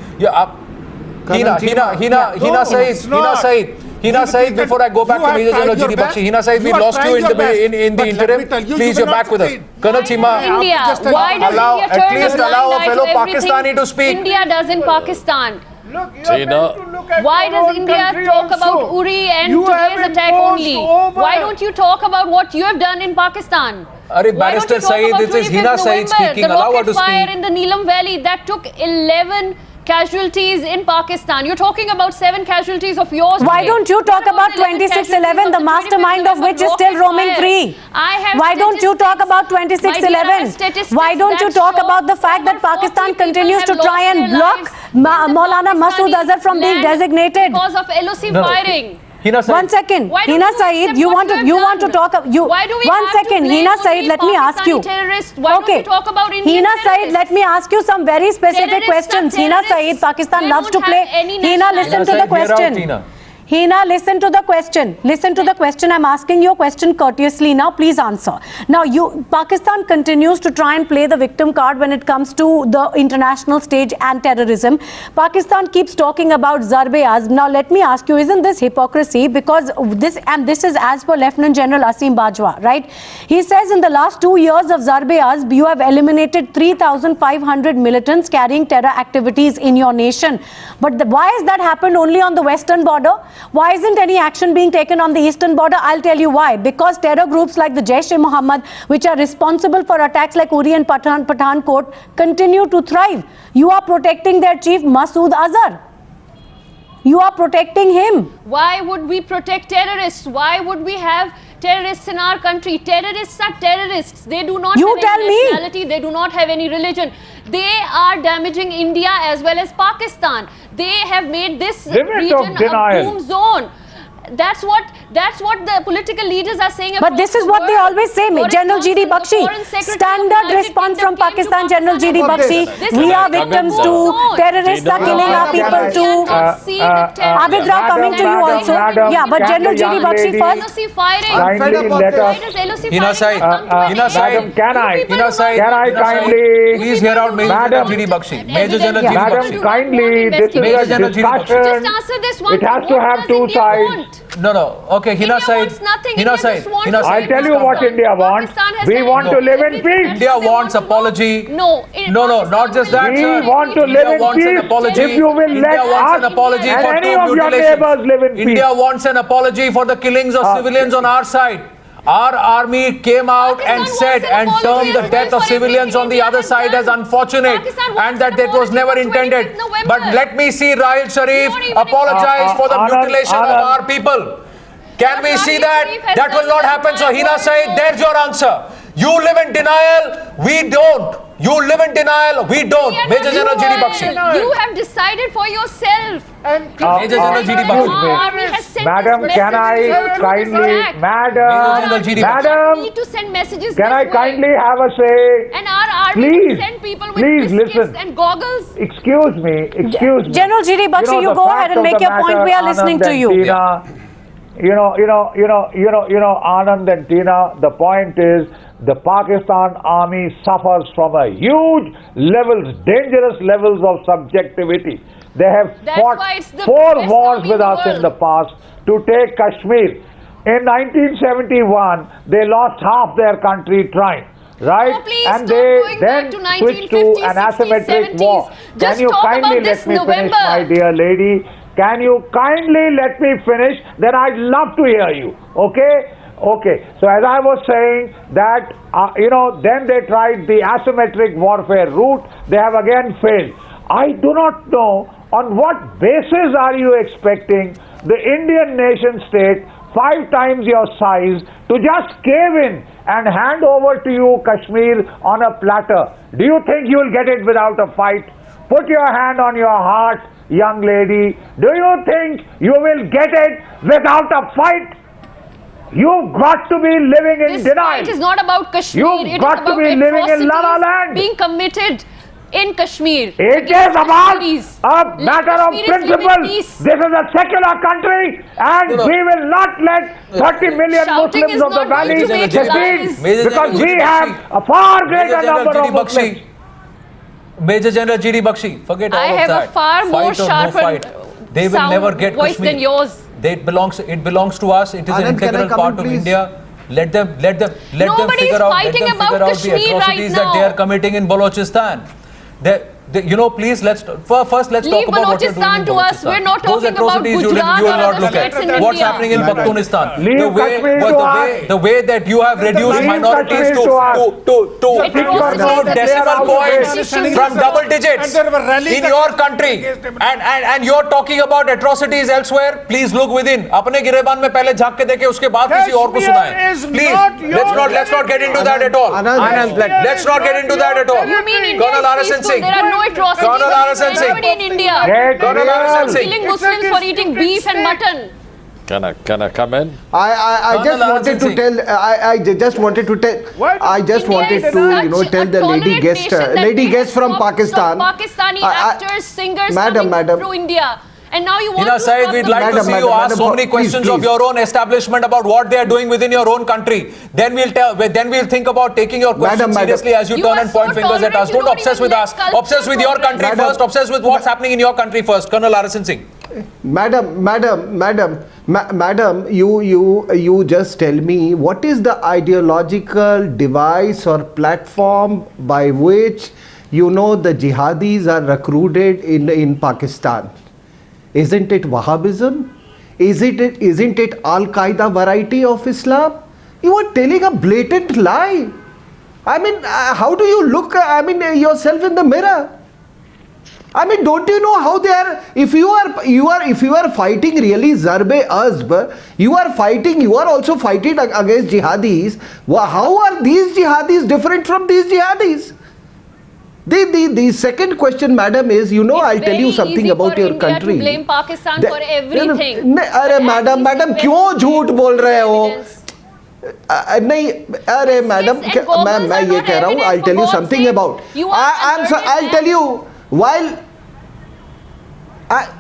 Speaker 1: Hina Saeed, before I go back to Major General G.D. Bakshi, Hina Saeed, we lost you in the interim. Please, you're back with us. Colonel Cheema,
Speaker 6: India, why does India
Speaker 1: at
Speaker 6: turn
Speaker 1: least
Speaker 6: a blind
Speaker 1: allow a
Speaker 6: eye to
Speaker 1: fellow
Speaker 6: everything
Speaker 1: Pakistani to speak.
Speaker 6: India does in Pakistan?
Speaker 4: Look, you are meant to look at
Speaker 6: Why
Speaker 4: your
Speaker 6: does
Speaker 4: own
Speaker 6: India
Speaker 4: country
Speaker 6: talk
Speaker 4: also.
Speaker 6: about Uri and
Speaker 4: You have
Speaker 6: today's attack
Speaker 4: imposed
Speaker 6: only?
Speaker 4: over.
Speaker 6: Why don't you talk about what you have done in Pakistan?
Speaker 1: Barrister Saeed, this is Hina Saeed speaking.
Speaker 6: The
Speaker 1: Allow her
Speaker 6: rocket
Speaker 1: to
Speaker 6: fire
Speaker 1: speak.
Speaker 6: in the Neelam Valley that took 11 casualties in Pakistan. You're talking about 7 casualties of yours.
Speaker 3: Why
Speaker 6: today.
Speaker 3: don't you talk
Speaker 6: What
Speaker 3: about
Speaker 6: the 11
Speaker 3: 2611, the
Speaker 6: casualties of
Speaker 3: mastermind of
Speaker 6: 25th
Speaker 3: which is still
Speaker 6: rocket
Speaker 3: roaming
Speaker 6: fire?
Speaker 3: free?
Speaker 6: I have
Speaker 3: Why don't you talk about
Speaker 6: My dear, I have
Speaker 3: 2611?
Speaker 6: statistics
Speaker 3: Why don't you
Speaker 6: that
Speaker 3: talk
Speaker 6: show
Speaker 3: about the fact that
Speaker 6: over 40
Speaker 3: Pakistan
Speaker 6: people
Speaker 3: continues to
Speaker 6: have
Speaker 3: try
Speaker 6: lost
Speaker 3: and
Speaker 6: their
Speaker 3: block
Speaker 6: lives in the
Speaker 3: Maulana Masood
Speaker 6: Pakistani
Speaker 3: Azhar from being
Speaker 6: land
Speaker 3: designated?
Speaker 6: because of LOC
Speaker 1: No, no.
Speaker 6: firing?
Speaker 1: Hina Saeed.
Speaker 3: 1 second,
Speaker 6: Why don't
Speaker 3: Hina
Speaker 6: you
Speaker 3: Saeed,
Speaker 6: accept
Speaker 3: you
Speaker 6: what
Speaker 3: want to
Speaker 6: you have
Speaker 3: talk.
Speaker 6: Why do we
Speaker 3: One
Speaker 6: have
Speaker 3: second,
Speaker 6: to blame
Speaker 3: Hina
Speaker 6: only
Speaker 3: Saeed, let me ask you.
Speaker 6: Pakistani terrorists? Why don't we talk about Indian
Speaker 3: Hina Saeed,
Speaker 6: terrorists?
Speaker 3: let me ask you some very specific
Speaker 6: Terrorists are
Speaker 3: questions. Hina Saeed,
Speaker 6: terrorists.
Speaker 3: Pakistan
Speaker 6: They
Speaker 3: loves to
Speaker 6: don't
Speaker 3: play.
Speaker 6: have any
Speaker 3: Hina, listen
Speaker 1: Hina
Speaker 3: to the
Speaker 1: Saeed, hear out,
Speaker 3: question.
Speaker 1: Hina.
Speaker 3: Hina, listen to the question. Listen to the question. I'm asking you a question courteously now. Please answer. Now, Pakistan continues to try and play the victim card when it comes to the international stage and terrorism. Pakistan keeps talking about Zarbe-az. Now, let me ask you, isn't this hypocrisy? Because this is as per Lieutenant General Asim Bajwa, right? He says in the last 2 years of Zarbe-az, you have eliminated 3,500 militants carrying terror activities in your nation. But why has that happened only on the western border? Why isn't any action being taken on the eastern border? I'll tell you why. Because terror groups like the Jaish-e-Mohammed, which are responsible for attacks like Uri and Pathankot, continue to thrive. You are protecting their chief, Masood Azhar. You are protecting him.
Speaker 6: Why would we protect terrorists? Why would we have terrorists in our country? Terrorists are terrorists. They do not have any nationality. They do not have any religion. They are damaging India as well as Pakistan. They have made this region a boom zone. That's what the political leaders are saying.
Speaker 3: But this is what they always say. General G.D. Bakshi, standard response from Pakistan, General G.D. Bakshi. We are victims too. Terrorists are killing our people too. Abid Rao coming to you also. Yeah, but General G.D. Bakshi first.
Speaker 6: LOC firing.
Speaker 5: Why
Speaker 6: does LOC
Speaker 1: Hina
Speaker 6: firing
Speaker 1: Saeed,
Speaker 6: come to
Speaker 1: Hina
Speaker 6: India?
Speaker 1: Saeed,
Speaker 5: Can I?
Speaker 1: Hina Saeed,
Speaker 5: Can I
Speaker 1: Hina Saeed,
Speaker 5: kindly-
Speaker 1: please hear out Major General
Speaker 5: Madam-
Speaker 1: G.D. Bakshi. Major General G.D.
Speaker 5: Madam,
Speaker 1: Bakshi.
Speaker 5: kindly, this is
Speaker 1: Major
Speaker 5: a
Speaker 1: General G.D. Bakshi.
Speaker 5: discussion.
Speaker 6: Just answer this one.
Speaker 5: It has to
Speaker 6: What
Speaker 5: have
Speaker 6: does
Speaker 5: two
Speaker 6: India
Speaker 5: sides.
Speaker 6: want?
Speaker 1: No. Okay, Hina
Speaker 6: India
Speaker 1: Saeed.
Speaker 6: wants nothing.
Speaker 1: Hina
Speaker 6: India
Speaker 1: Saeed.
Speaker 6: just wants
Speaker 1: Hina
Speaker 6: to-
Speaker 1: Saeed.
Speaker 5: I'll tell you what India wants.
Speaker 6: Pakistan has
Speaker 5: We
Speaker 6: done
Speaker 5: want to
Speaker 6: everything.
Speaker 5: live in peace.
Speaker 1: India wants apology.
Speaker 6: No.
Speaker 1: No, not just that,
Speaker 5: We
Speaker 1: sir.
Speaker 5: want to live
Speaker 1: India
Speaker 5: in
Speaker 1: wants an
Speaker 5: peace.
Speaker 1: apology.
Speaker 5: If you will
Speaker 1: India
Speaker 5: let
Speaker 1: wants
Speaker 5: us
Speaker 1: an apology
Speaker 5: and
Speaker 1: for
Speaker 5: any
Speaker 1: two
Speaker 5: of your
Speaker 1: mutilations.
Speaker 5: neighbors live in
Speaker 1: India
Speaker 5: peace.
Speaker 1: wants an apology for the killings of civilians on our side. Our army came out
Speaker 6: Pakistan
Speaker 1: and said
Speaker 6: wants an
Speaker 1: and
Speaker 6: apology
Speaker 1: termed the
Speaker 6: as
Speaker 1: death
Speaker 6: well
Speaker 1: of
Speaker 6: for
Speaker 1: civilians
Speaker 6: everything
Speaker 1: on the
Speaker 6: India
Speaker 1: other
Speaker 6: has
Speaker 1: side as
Speaker 6: done.
Speaker 1: unfortunate
Speaker 6: Pakistan wants
Speaker 1: and that
Speaker 6: an
Speaker 1: it was
Speaker 6: apology
Speaker 1: never
Speaker 6: for
Speaker 1: intended.
Speaker 6: 25th November.
Speaker 1: But let me see Rahil Sharif
Speaker 6: You don't even
Speaker 1: apologize for the
Speaker 5: Anand,
Speaker 1: mutilation of
Speaker 5: Anand.
Speaker 1: our people. Can we see that?
Speaker 6: Sharif has
Speaker 1: That will
Speaker 6: done
Speaker 1: not
Speaker 6: that.
Speaker 1: happen. So
Speaker 6: I
Speaker 1: Hina
Speaker 6: want
Speaker 1: Saeed,
Speaker 6: to-
Speaker 1: there's your answer. You live in denial, we don't. You live in denial, we don't.
Speaker 6: We are
Speaker 1: Major
Speaker 6: not
Speaker 1: General G.D. Bakshi.
Speaker 6: denial. You have decided for yourself.
Speaker 1: Major General G.D.
Speaker 6: Our
Speaker 1: Bakshi.
Speaker 6: army has sent
Speaker 5: Madam,
Speaker 6: this
Speaker 5: can I
Speaker 6: message to this
Speaker 5: kindly,
Speaker 6: attack.
Speaker 1: Major General G.D.
Speaker 6: We
Speaker 5: Madam,
Speaker 6: need to send messages
Speaker 5: can
Speaker 6: this
Speaker 5: I
Speaker 6: way.
Speaker 5: kindly have a say?
Speaker 6: And our army
Speaker 5: Please,
Speaker 6: send people with
Speaker 5: please
Speaker 6: biscuits
Speaker 5: listen.
Speaker 6: and goggles.
Speaker 5: Excuse me.
Speaker 3: General G.D. Bakshi, you
Speaker 5: the
Speaker 3: go
Speaker 5: fact
Speaker 3: ahead and
Speaker 5: of
Speaker 3: make
Speaker 5: the
Speaker 3: your point.
Speaker 5: matter,
Speaker 3: We are listening
Speaker 5: Anand
Speaker 3: to
Speaker 5: and
Speaker 3: you.
Speaker 5: Tina, Anand and Tina, the point is the Pakistan army suffers from a huge levels, dangerous levels of subjectivity. They have
Speaker 6: That's
Speaker 5: fought
Speaker 6: why it's the
Speaker 5: 4
Speaker 6: best
Speaker 5: wars
Speaker 6: army
Speaker 5: with
Speaker 6: in the
Speaker 5: us in
Speaker 6: world.
Speaker 5: the past to take Kashmir. In 1971, they lost half their country trying. Right?
Speaker 6: Oh, please
Speaker 5: and
Speaker 6: stop
Speaker 5: they
Speaker 6: going
Speaker 5: then
Speaker 6: back to
Speaker 5: switched to
Speaker 6: 1950s,
Speaker 5: an asymmetric
Speaker 6: 60s,
Speaker 5: war.
Speaker 6: 70s.
Speaker 5: Can
Speaker 6: Just
Speaker 5: you
Speaker 6: talk
Speaker 5: kindly
Speaker 6: about
Speaker 5: let
Speaker 6: this
Speaker 5: me finish,
Speaker 6: November.
Speaker 5: my dear lady? Can you kindly let me finish? Then I'd love to hear you. Okay? Okay. So as I was saying that, then they tried the asymmetric warfare route. They have again failed. I do not know on what basis are you expecting the Indian nation state 5 times your size to just cave in and hand over to you Kashmir on a platter. Do you think you will get it without a fight? Put your hand on your heart, young lady. Do you think you will get it without a fight? You've got to be living in
Speaker 6: This
Speaker 5: denial.
Speaker 6: fight is not about Kashmir.
Speaker 5: You've
Speaker 6: It is
Speaker 5: got to
Speaker 6: about
Speaker 5: be living in La La
Speaker 6: atrocities
Speaker 5: Land.
Speaker 6: being committed in Kashmir.
Speaker 5: It
Speaker 6: against
Speaker 5: is about
Speaker 6: Kashmiris.
Speaker 5: a matter of
Speaker 6: Kashmiris live in
Speaker 5: principle.
Speaker 6: peace.
Speaker 5: This is a secular country and
Speaker 1: No, no.
Speaker 5: we will not let 30 million
Speaker 6: Shouting
Speaker 5: Muslims
Speaker 6: is
Speaker 5: of the
Speaker 6: not going
Speaker 5: valley
Speaker 6: to make
Speaker 5: secede
Speaker 6: lies.
Speaker 1: Major
Speaker 5: because
Speaker 1: General
Speaker 5: we
Speaker 1: G.D.
Speaker 5: have
Speaker 1: Bakshi.
Speaker 5: a far greater
Speaker 1: Major General
Speaker 5: number of
Speaker 1: G.D. Bakshi.
Speaker 5: Muslims.
Speaker 1: Major General G.D. Bakshi, forget all
Speaker 6: I
Speaker 1: of
Speaker 6: have
Speaker 1: that.
Speaker 6: a far more
Speaker 1: Fight or no
Speaker 6: sharp
Speaker 1: fight. They will
Speaker 6: sound
Speaker 1: never get
Speaker 6: voice
Speaker 1: Kashmir.
Speaker 6: than yours.
Speaker 1: It belongs to us. It is an
Speaker 7: Anand, can I
Speaker 1: integral
Speaker 7: come
Speaker 1: part
Speaker 7: in,
Speaker 1: of
Speaker 7: please?
Speaker 1: India. Let them
Speaker 6: Nobody is
Speaker 1: figure out. Let
Speaker 6: fighting
Speaker 1: them
Speaker 6: about
Speaker 1: figure out the
Speaker 6: Kashmir right
Speaker 1: atrocities that they
Speaker 6: now.
Speaker 1: are committing in Balochistan. Please let's first let's
Speaker 6: Leave
Speaker 1: talk about what you're doing
Speaker 6: Balochistan
Speaker 1: in
Speaker 6: to us.
Speaker 1: Balochistan.
Speaker 6: We're not
Speaker 1: Those
Speaker 6: talking about
Speaker 1: atrocities you
Speaker 6: Gujarat
Speaker 1: will
Speaker 6: or
Speaker 1: not
Speaker 6: other
Speaker 1: look
Speaker 6: states
Speaker 1: at.
Speaker 6: in
Speaker 1: What's
Speaker 6: India.
Speaker 1: happening in Baluchistan?
Speaker 5: Leave Kashmir to us.
Speaker 1: The way that you have reduced
Speaker 5: Leave
Speaker 1: minorities
Speaker 5: Kashmir
Speaker 1: to
Speaker 5: to us.
Speaker 1: decimal points from double digits
Speaker 8: And there were rallies
Speaker 1: in your country, and you're talking about atrocities elsewhere. Please look within. अपने गिरेबान में पहले झांक के देखे, उसके बाद किसी और को सुनाएं.
Speaker 4: Kashmir is
Speaker 1: Please,
Speaker 4: not your
Speaker 1: let's not get into that at all.
Speaker 7: Anand,
Speaker 1: Let's not get into that at all.
Speaker 6: You mean India
Speaker 1: Colonel
Speaker 6: is
Speaker 1: Arasan
Speaker 6: peaceful?
Speaker 1: Singh.
Speaker 6: There are no atrocities
Speaker 1: Colonel Arasan
Speaker 6: against
Speaker 1: Singh.
Speaker 6: anybody in India.
Speaker 5: Get
Speaker 1: Colonel Arasan
Speaker 5: real.
Speaker 1: Singh.
Speaker 6: Killing Muslims for eating beef and mutton.
Speaker 9: Can I come in?
Speaker 7: I just
Speaker 1: Colonel
Speaker 7: wanted to
Speaker 1: Arasan
Speaker 7: tell. I just wanted to tell.
Speaker 4: Why do
Speaker 7: I just
Speaker 6: India
Speaker 7: wanted
Speaker 6: is
Speaker 7: to
Speaker 6: such
Speaker 7: tell
Speaker 6: a
Speaker 7: the lady
Speaker 6: tolerant
Speaker 7: guest,
Speaker 6: nation that
Speaker 7: lady
Speaker 6: they
Speaker 7: guest from
Speaker 6: stop
Speaker 7: Pakistan.
Speaker 6: Pakistani actors, singers
Speaker 7: Madam,
Speaker 6: coming through India. And now you want
Speaker 1: Hina
Speaker 6: to
Speaker 1: Saeed,
Speaker 6: stop
Speaker 1: we'd
Speaker 6: the
Speaker 1: like to
Speaker 7: Madam,
Speaker 1: see you
Speaker 7: madam,
Speaker 1: ask so
Speaker 7: madam,
Speaker 1: many
Speaker 7: please,
Speaker 1: questions of
Speaker 7: please.
Speaker 1: your own establishment about what they are doing within your own country. Then we'll think about taking your questions
Speaker 7: Madam.
Speaker 1: seriously as you
Speaker 6: You
Speaker 1: turn
Speaker 6: are
Speaker 1: and point
Speaker 6: so
Speaker 1: fingers at
Speaker 6: tolerant,
Speaker 1: us.
Speaker 6: you
Speaker 1: Don't
Speaker 6: don't
Speaker 1: obsess
Speaker 6: even
Speaker 1: with
Speaker 6: let
Speaker 1: us.
Speaker 6: culture
Speaker 1: Obsess with your country
Speaker 7: Madam.
Speaker 1: first. Obsess with what's happening in your country first. Colonel Arasan Singh.
Speaker 7: Madam, you just tell me what is the ideological device or platform by which the jihadis are recruited in Pakistan? Isn't it Wahhabism? Isn't it Al-Qaeda variety of Islam? You are telling a blatant lie. I mean, how do you look? Yourself in the mirror. I mean, don't you know how they are? If you are fighting really Zarbe Azb, you are also fighting against jihadis. How are these jihadis different from these jihadis? The second question, madam, is I'll tell you something about your country.
Speaker 6: To blame Pakistan for everything.
Speaker 7: अरे madam क्यों झूठ बोल रहे हो? नहीं, अरे madam, मैं ये कह रहा हूँ. I'll tell you something about. I'll tell you. While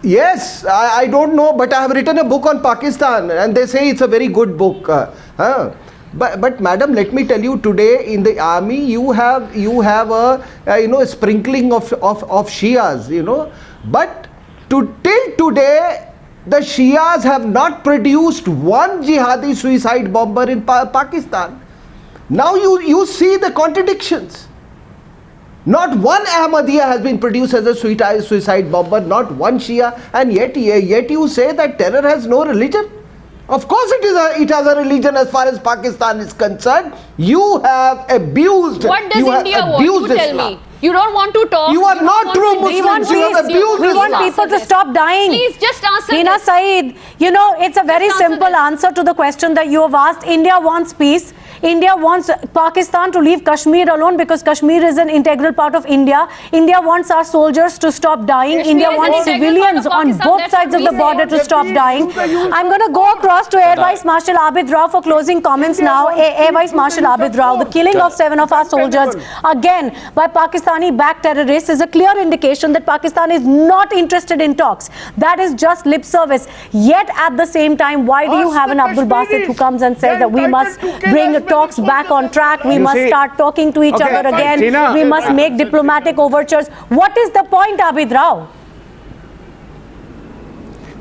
Speaker 7: yes, I don't know, but I have written a book on Pakistan, and they say it's a very good book. But madam, let me tell you, today in the army you have a sprinkling of Shias, but till today the Shias have not produced one jihadi suicide bomber in Pakistan. Now you see the contradictions. Not one Ahmadiyya has been produced as a suicide bomber, not one Shia, and yet you say that terror has no religion. Of course it has a religion as far as Pakistan is concerned. You have abused.
Speaker 6: What does India want? You tell me. You don't want to talk.
Speaker 7: You are not true Muslims. You have abused
Speaker 3: We want
Speaker 7: Islam.
Speaker 3: people to stop dying.
Speaker 6: Please just answer
Speaker 3: Hina
Speaker 6: this.
Speaker 3: Saeed, it's a very
Speaker 6: Just answer
Speaker 3: simple
Speaker 6: this.
Speaker 3: answer to the question that you have asked. India wants peace. India wants Pakistan to leave Kashmir alone because Kashmir is an integral part of India. India wants our soldiers to stop dying.
Speaker 6: Kashmir
Speaker 3: India
Speaker 6: is an
Speaker 3: wants
Speaker 6: integral
Speaker 3: civilians
Speaker 6: part of
Speaker 3: on
Speaker 6: Pakistan.
Speaker 3: both
Speaker 6: That's
Speaker 3: sides
Speaker 6: what
Speaker 3: of the
Speaker 6: we
Speaker 3: border
Speaker 6: say.
Speaker 3: to stop dying. I'm going to go across to Air Vice Marshal Abid Rao for closing comments now. Air Vice Marshal Abid Rao, the killing of 7 of our soldiers, again by Pakistani-backed terrorists, is a clear indication that Pakistan is not interested in talks. That is just lip service. Yet at the same time, why do you have an Abdul Basit who comes and says that we must bring talks back on track, we must start talking to each other again, we must make diplomatic overtures? What is the point, Abid Rao?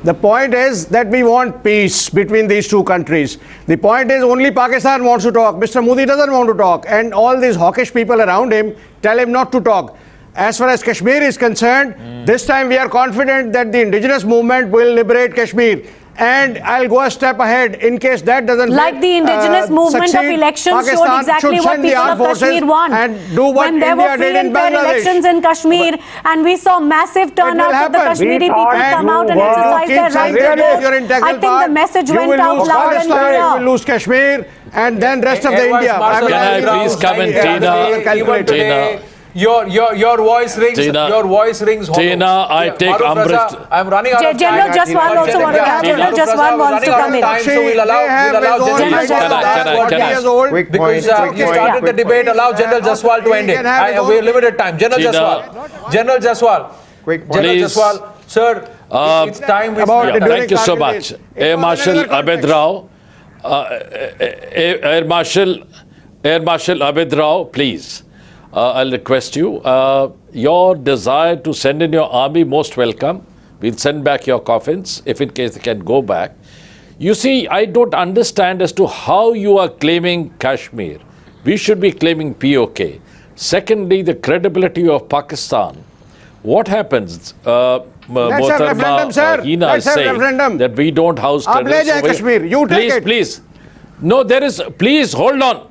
Speaker 10: The point is that we want peace between these two countries. The point is only Pakistan wants to talk. Mr. Modi doesn't want to talk, and all these hawkish people around him tell him not to talk. As far as Kashmir is concerned, this time we are confident that the indigenous movement will liberate Kashmir. And I'll go a step ahead in case that doesn't
Speaker 3: like the indigenous movement
Speaker 10: succeed,
Speaker 3: of elections
Speaker 10: Pakistan
Speaker 3: showed exactly
Speaker 10: should
Speaker 3: what
Speaker 10: send the
Speaker 3: people
Speaker 10: armed
Speaker 3: of
Speaker 10: forces
Speaker 3: Kashmir want.
Speaker 10: and do what
Speaker 3: when there
Speaker 10: India
Speaker 3: were free
Speaker 10: did in
Speaker 3: and fair
Speaker 10: Bangladesh.
Speaker 3: elections in Kashmir, and we saw massive turnouts of the
Speaker 10: happen.
Speaker 3: Kashmiri
Speaker 5: We
Speaker 3: people
Speaker 5: thought
Speaker 3: come out and
Speaker 5: you
Speaker 3: exercise
Speaker 10: Keep
Speaker 3: their right
Speaker 10: saying
Speaker 3: to
Speaker 10: that
Speaker 3: vote.
Speaker 10: you're integral
Speaker 3: I think
Speaker 10: part.
Speaker 3: the message
Speaker 10: You
Speaker 3: went
Speaker 10: will
Speaker 3: out
Speaker 10: lose
Speaker 3: loud and
Speaker 10: Pakistan, you will
Speaker 3: clear.
Speaker 10: lose Kashmir, and then rest of the
Speaker 1: Air Vice
Speaker 10: India.
Speaker 1: Marshal
Speaker 9: Can I
Speaker 1: Rao,
Speaker 9: please come in, Tina?
Speaker 1: Even today,
Speaker 9: Tina.
Speaker 1: your voice rings.
Speaker 9: Tina.
Speaker 1: Your voice rings hollow.
Speaker 9: Tina, I take
Speaker 1: Maroof,
Speaker 9: umbrage.
Speaker 1: Raza, I'm running out of
Speaker 3: General
Speaker 1: time.
Speaker 3: Jaswal also wants to come. General Jaswal wants to come in.
Speaker 1: So we'll allow General Jaswal
Speaker 9: Can I?
Speaker 2: Quick
Speaker 1: because
Speaker 2: point,
Speaker 1: you started the debate. Allow General Jaswal to end it. We have limited time. General
Speaker 9: Tina.
Speaker 1: Jaswal. General Jaswal.
Speaker 2: quick point.
Speaker 1: General
Speaker 9: Please.
Speaker 1: Jaswal. Sir, it's time.
Speaker 10: about
Speaker 9: Yeah,
Speaker 10: during
Speaker 9: thank you so
Speaker 10: Kargil days.
Speaker 9: much.
Speaker 10: It
Speaker 9: Air
Speaker 10: was
Speaker 9: Marshal
Speaker 10: another
Speaker 9: Abid
Speaker 10: context.
Speaker 9: Rao, Air Marshal Abid Rao, please. I'll request you. Your desire to send in your army, most welcome. We'll send back your coffins if in case they can go back. You see, I don't understand as to how you are claiming Kashmir. We should be claiming POK. Secondly, the credibility of Pakistan. What happens?
Speaker 10: Let's have referendum, sir.
Speaker 9: Hina
Speaker 10: Let's
Speaker 9: is
Speaker 10: have
Speaker 9: saying
Speaker 10: referendum.
Speaker 9: that we don't house
Speaker 10: Aap le
Speaker 9: terrorists.
Speaker 10: jaye
Speaker 9: over here.
Speaker 10: Kashmir. You take
Speaker 9: Please,
Speaker 10: it.
Speaker 9: please. No, there is. Please hold on.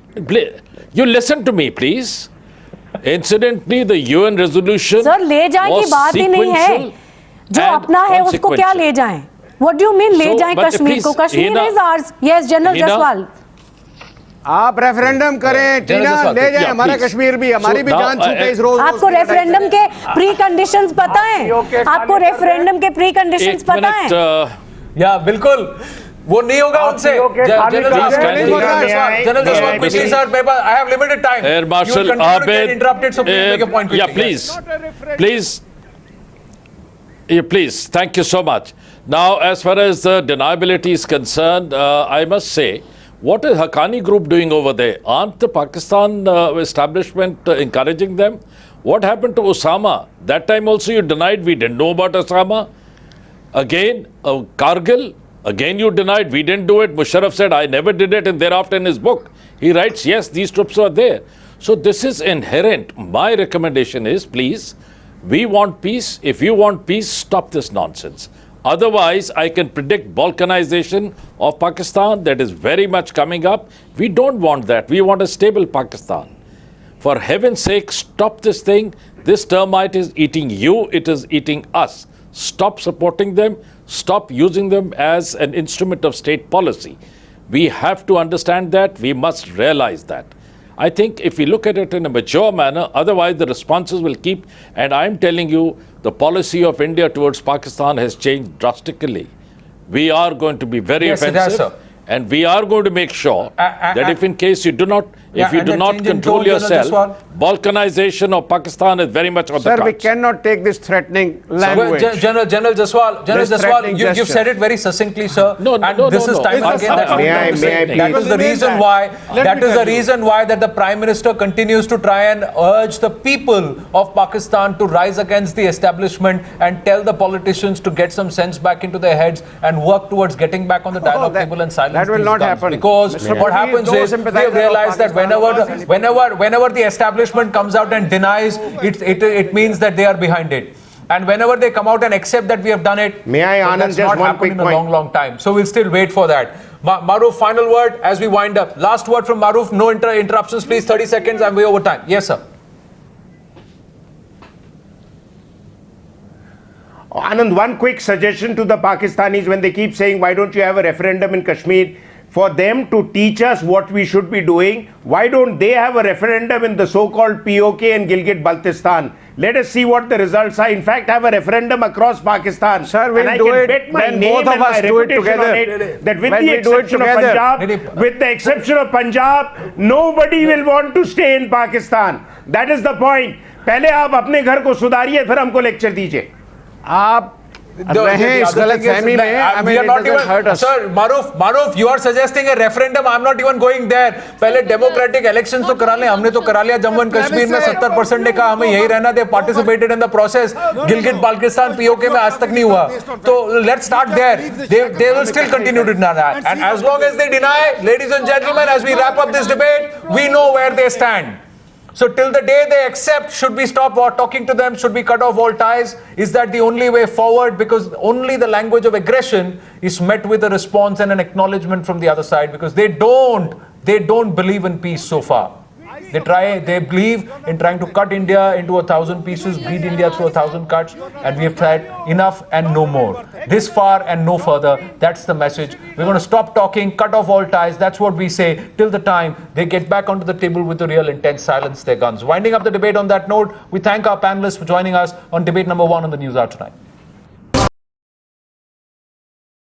Speaker 9: You listen to me, please. Incidentally, the UN resolution
Speaker 3: sir ले जाएं की
Speaker 9: was
Speaker 3: बात ही नहीं है
Speaker 9: sequential
Speaker 3: जो
Speaker 9: and
Speaker 3: अपना है उसको क्या
Speaker 9: consequential.
Speaker 3: ले जाएं What do you mean ले
Speaker 9: So,
Speaker 3: जाएं
Speaker 9: but
Speaker 3: कश्मीर को
Speaker 9: please,
Speaker 3: Kashmir
Speaker 9: Henna-
Speaker 3: is ours Yes General
Speaker 9: Henna-
Speaker 3: Jaswal
Speaker 10: आप रेफरेंडम करें, टीना
Speaker 1: Jaswal,
Speaker 10: ले जाए
Speaker 9: yeah,
Speaker 10: हमारा
Speaker 9: please.
Speaker 10: कश्मीर भी, हमारी
Speaker 9: So
Speaker 10: भी
Speaker 9: now,
Speaker 10: जान छूटे इस रोज
Speaker 3: आपको रेफरेंडम के प्री कंडीशंस पता है आपको रेफरेंडम के प्री कंडीशंस
Speaker 9: एक
Speaker 3: पता
Speaker 9: मिनट
Speaker 3: है
Speaker 1: या बिल्कुल वो नहीं होगा उनसे जनरल जसवाल quickly sir मेरे पास I have limited time
Speaker 9: Air Marshal
Speaker 1: You will continue to get
Speaker 9: Abid,
Speaker 1: interrupted so please make your point
Speaker 9: yeah,
Speaker 1: quickly.
Speaker 9: please. Please, thank you so much. Now, as far as the deniability is concerned, I must say, what is Haqqani group doing over there? Aren't the Pakistan establishment encouraging them? What happened to Osama? That time also you denied we didn't know about Osama. Again, Kargil, again you denied we didn't do it. Musharraf said I never did it, and thereafter in his book he writes, yes, these troops were there. So this is inherent. My recommendation is, please, we want peace. If you want peace, stop this nonsense. Otherwise, I can predict balkanization of Pakistan that is very much coming up. We don't want that. We want a stable Pakistan. For heaven's sake, stop this thing. This termite is eating you. It is eating us. Stop supporting them. Stop using them as an instrument of state policy. We have to understand that. We must realize that. I think if we look at it in a mature manner, otherwise the responses will keep. And I'm telling you, the policy of India towards Pakistan has changed drastically. We are going to be very
Speaker 1: Yes, it has,
Speaker 9: offensive.
Speaker 1: sir.
Speaker 9: And we are going to make sure that if in case you do not,
Speaker 1: Yeah,
Speaker 9: if you
Speaker 1: and
Speaker 9: do
Speaker 1: the
Speaker 9: not
Speaker 1: change in
Speaker 9: control
Speaker 1: tone, General
Speaker 9: yourself,
Speaker 1: Jaswal.
Speaker 9: balkanization of Pakistan is very much on the
Speaker 10: Sir, we
Speaker 9: cards.
Speaker 10: cannot take this threatening
Speaker 1: Well,
Speaker 10: language.
Speaker 1: General Jaswal,
Speaker 10: This threatening
Speaker 1: you've
Speaker 10: gesture.
Speaker 1: said it very succinctly, sir.
Speaker 9: No,
Speaker 1: and
Speaker 9: no,
Speaker 1: this
Speaker 9: no,
Speaker 1: is
Speaker 9: no.
Speaker 1: time
Speaker 9: It's-
Speaker 1: again that
Speaker 2: May I
Speaker 1: that
Speaker 2: please?
Speaker 1: is the reason why. That is the reason why that the Prime Minister continues to try and urge the people of Pakistan to rise against the establishment and tell the politicians to get some sense back into their heads and work towards getting back on the dialogue table and silence
Speaker 10: that will
Speaker 1: these
Speaker 10: not
Speaker 1: guns.
Speaker 10: happen.
Speaker 1: Because
Speaker 10: Mr.
Speaker 1: what
Speaker 10: Modi
Speaker 1: happens
Speaker 10: no
Speaker 1: is we
Speaker 10: sympathizer
Speaker 1: have
Speaker 10: of
Speaker 1: realized that
Speaker 10: Pakistan.
Speaker 1: whenever the establishment comes out and denies, it means that they are behind it. And whenever they come out and accept that we have done it,
Speaker 2: May I, Anand,
Speaker 1: that's
Speaker 2: just
Speaker 1: not
Speaker 2: one
Speaker 1: happened
Speaker 2: quick
Speaker 1: in a
Speaker 2: point?
Speaker 1: long time. So we'll still wait for that. Maroof, final word as we wind up. Last word from Maroof. No interruptions, please. 30 seconds. I'm way over time. Yes, sir.
Speaker 2: Anand, one quick suggestion to the Pakistanis when they keep saying, why don't you have a referendum in Kashmir? For them to teach us what we should be doing, why don't they have a referendum in the so-called POK and Gilgit-Baltistan? Let us see what the results are. In fact, have a referendum across Pakistan.
Speaker 10: Sir, we'll
Speaker 2: and I
Speaker 10: do
Speaker 2: can
Speaker 10: it
Speaker 2: bet my
Speaker 10: when
Speaker 2: name
Speaker 10: both of
Speaker 2: and my
Speaker 10: us do it
Speaker 2: reputation on
Speaker 10: together.
Speaker 2: it, that with
Speaker 10: When
Speaker 2: the
Speaker 10: we do it
Speaker 2: exception of
Speaker 10: together.
Speaker 2: Punjab, with the exception of Punjab, nobody will want to stay in Pakistan. That is the point. पहले आप अपने घर को सुधारिए फिर हमको lecture दीजिए.
Speaker 10: आप रहे इस गलतफहमी में, I mean, it doesn't hurt us.
Speaker 1: Sir, Maroof, you are suggesting a referendum. I'm not even going there. पहले democratic elections तो करा लें. हमने तो करा लिया जम्मू एंड कश्मीर में 70% ने कहा हमें यही रहना. They participated in the process. Gilgit Baltistan POK में आज तक नहीं हुआ. तो let's start there. They will still continue to deny. And as long as they deny, ladies and gentlemen, as we wrap up this debate, we know where they stand. So till the day they accept, should we stop talking to them? Should we cut off all ties? Is that the only way forward? Because only the language of aggression is met with a response and an acknowledgement from the other side, because they don't believe in peace so far. They believe in trying to cut India into 1,000 pieces, bleed India through 1,000 cuts, and we have tried enough and no more. This far and no further. That's the message. We're going to stop talking, cut off all ties. That's what we say till the time they get back onto the table with the real intent, silence their guns. Winding up the debate on that note, we thank our panelists for joining us on debate number 1 on the Newshour tonight.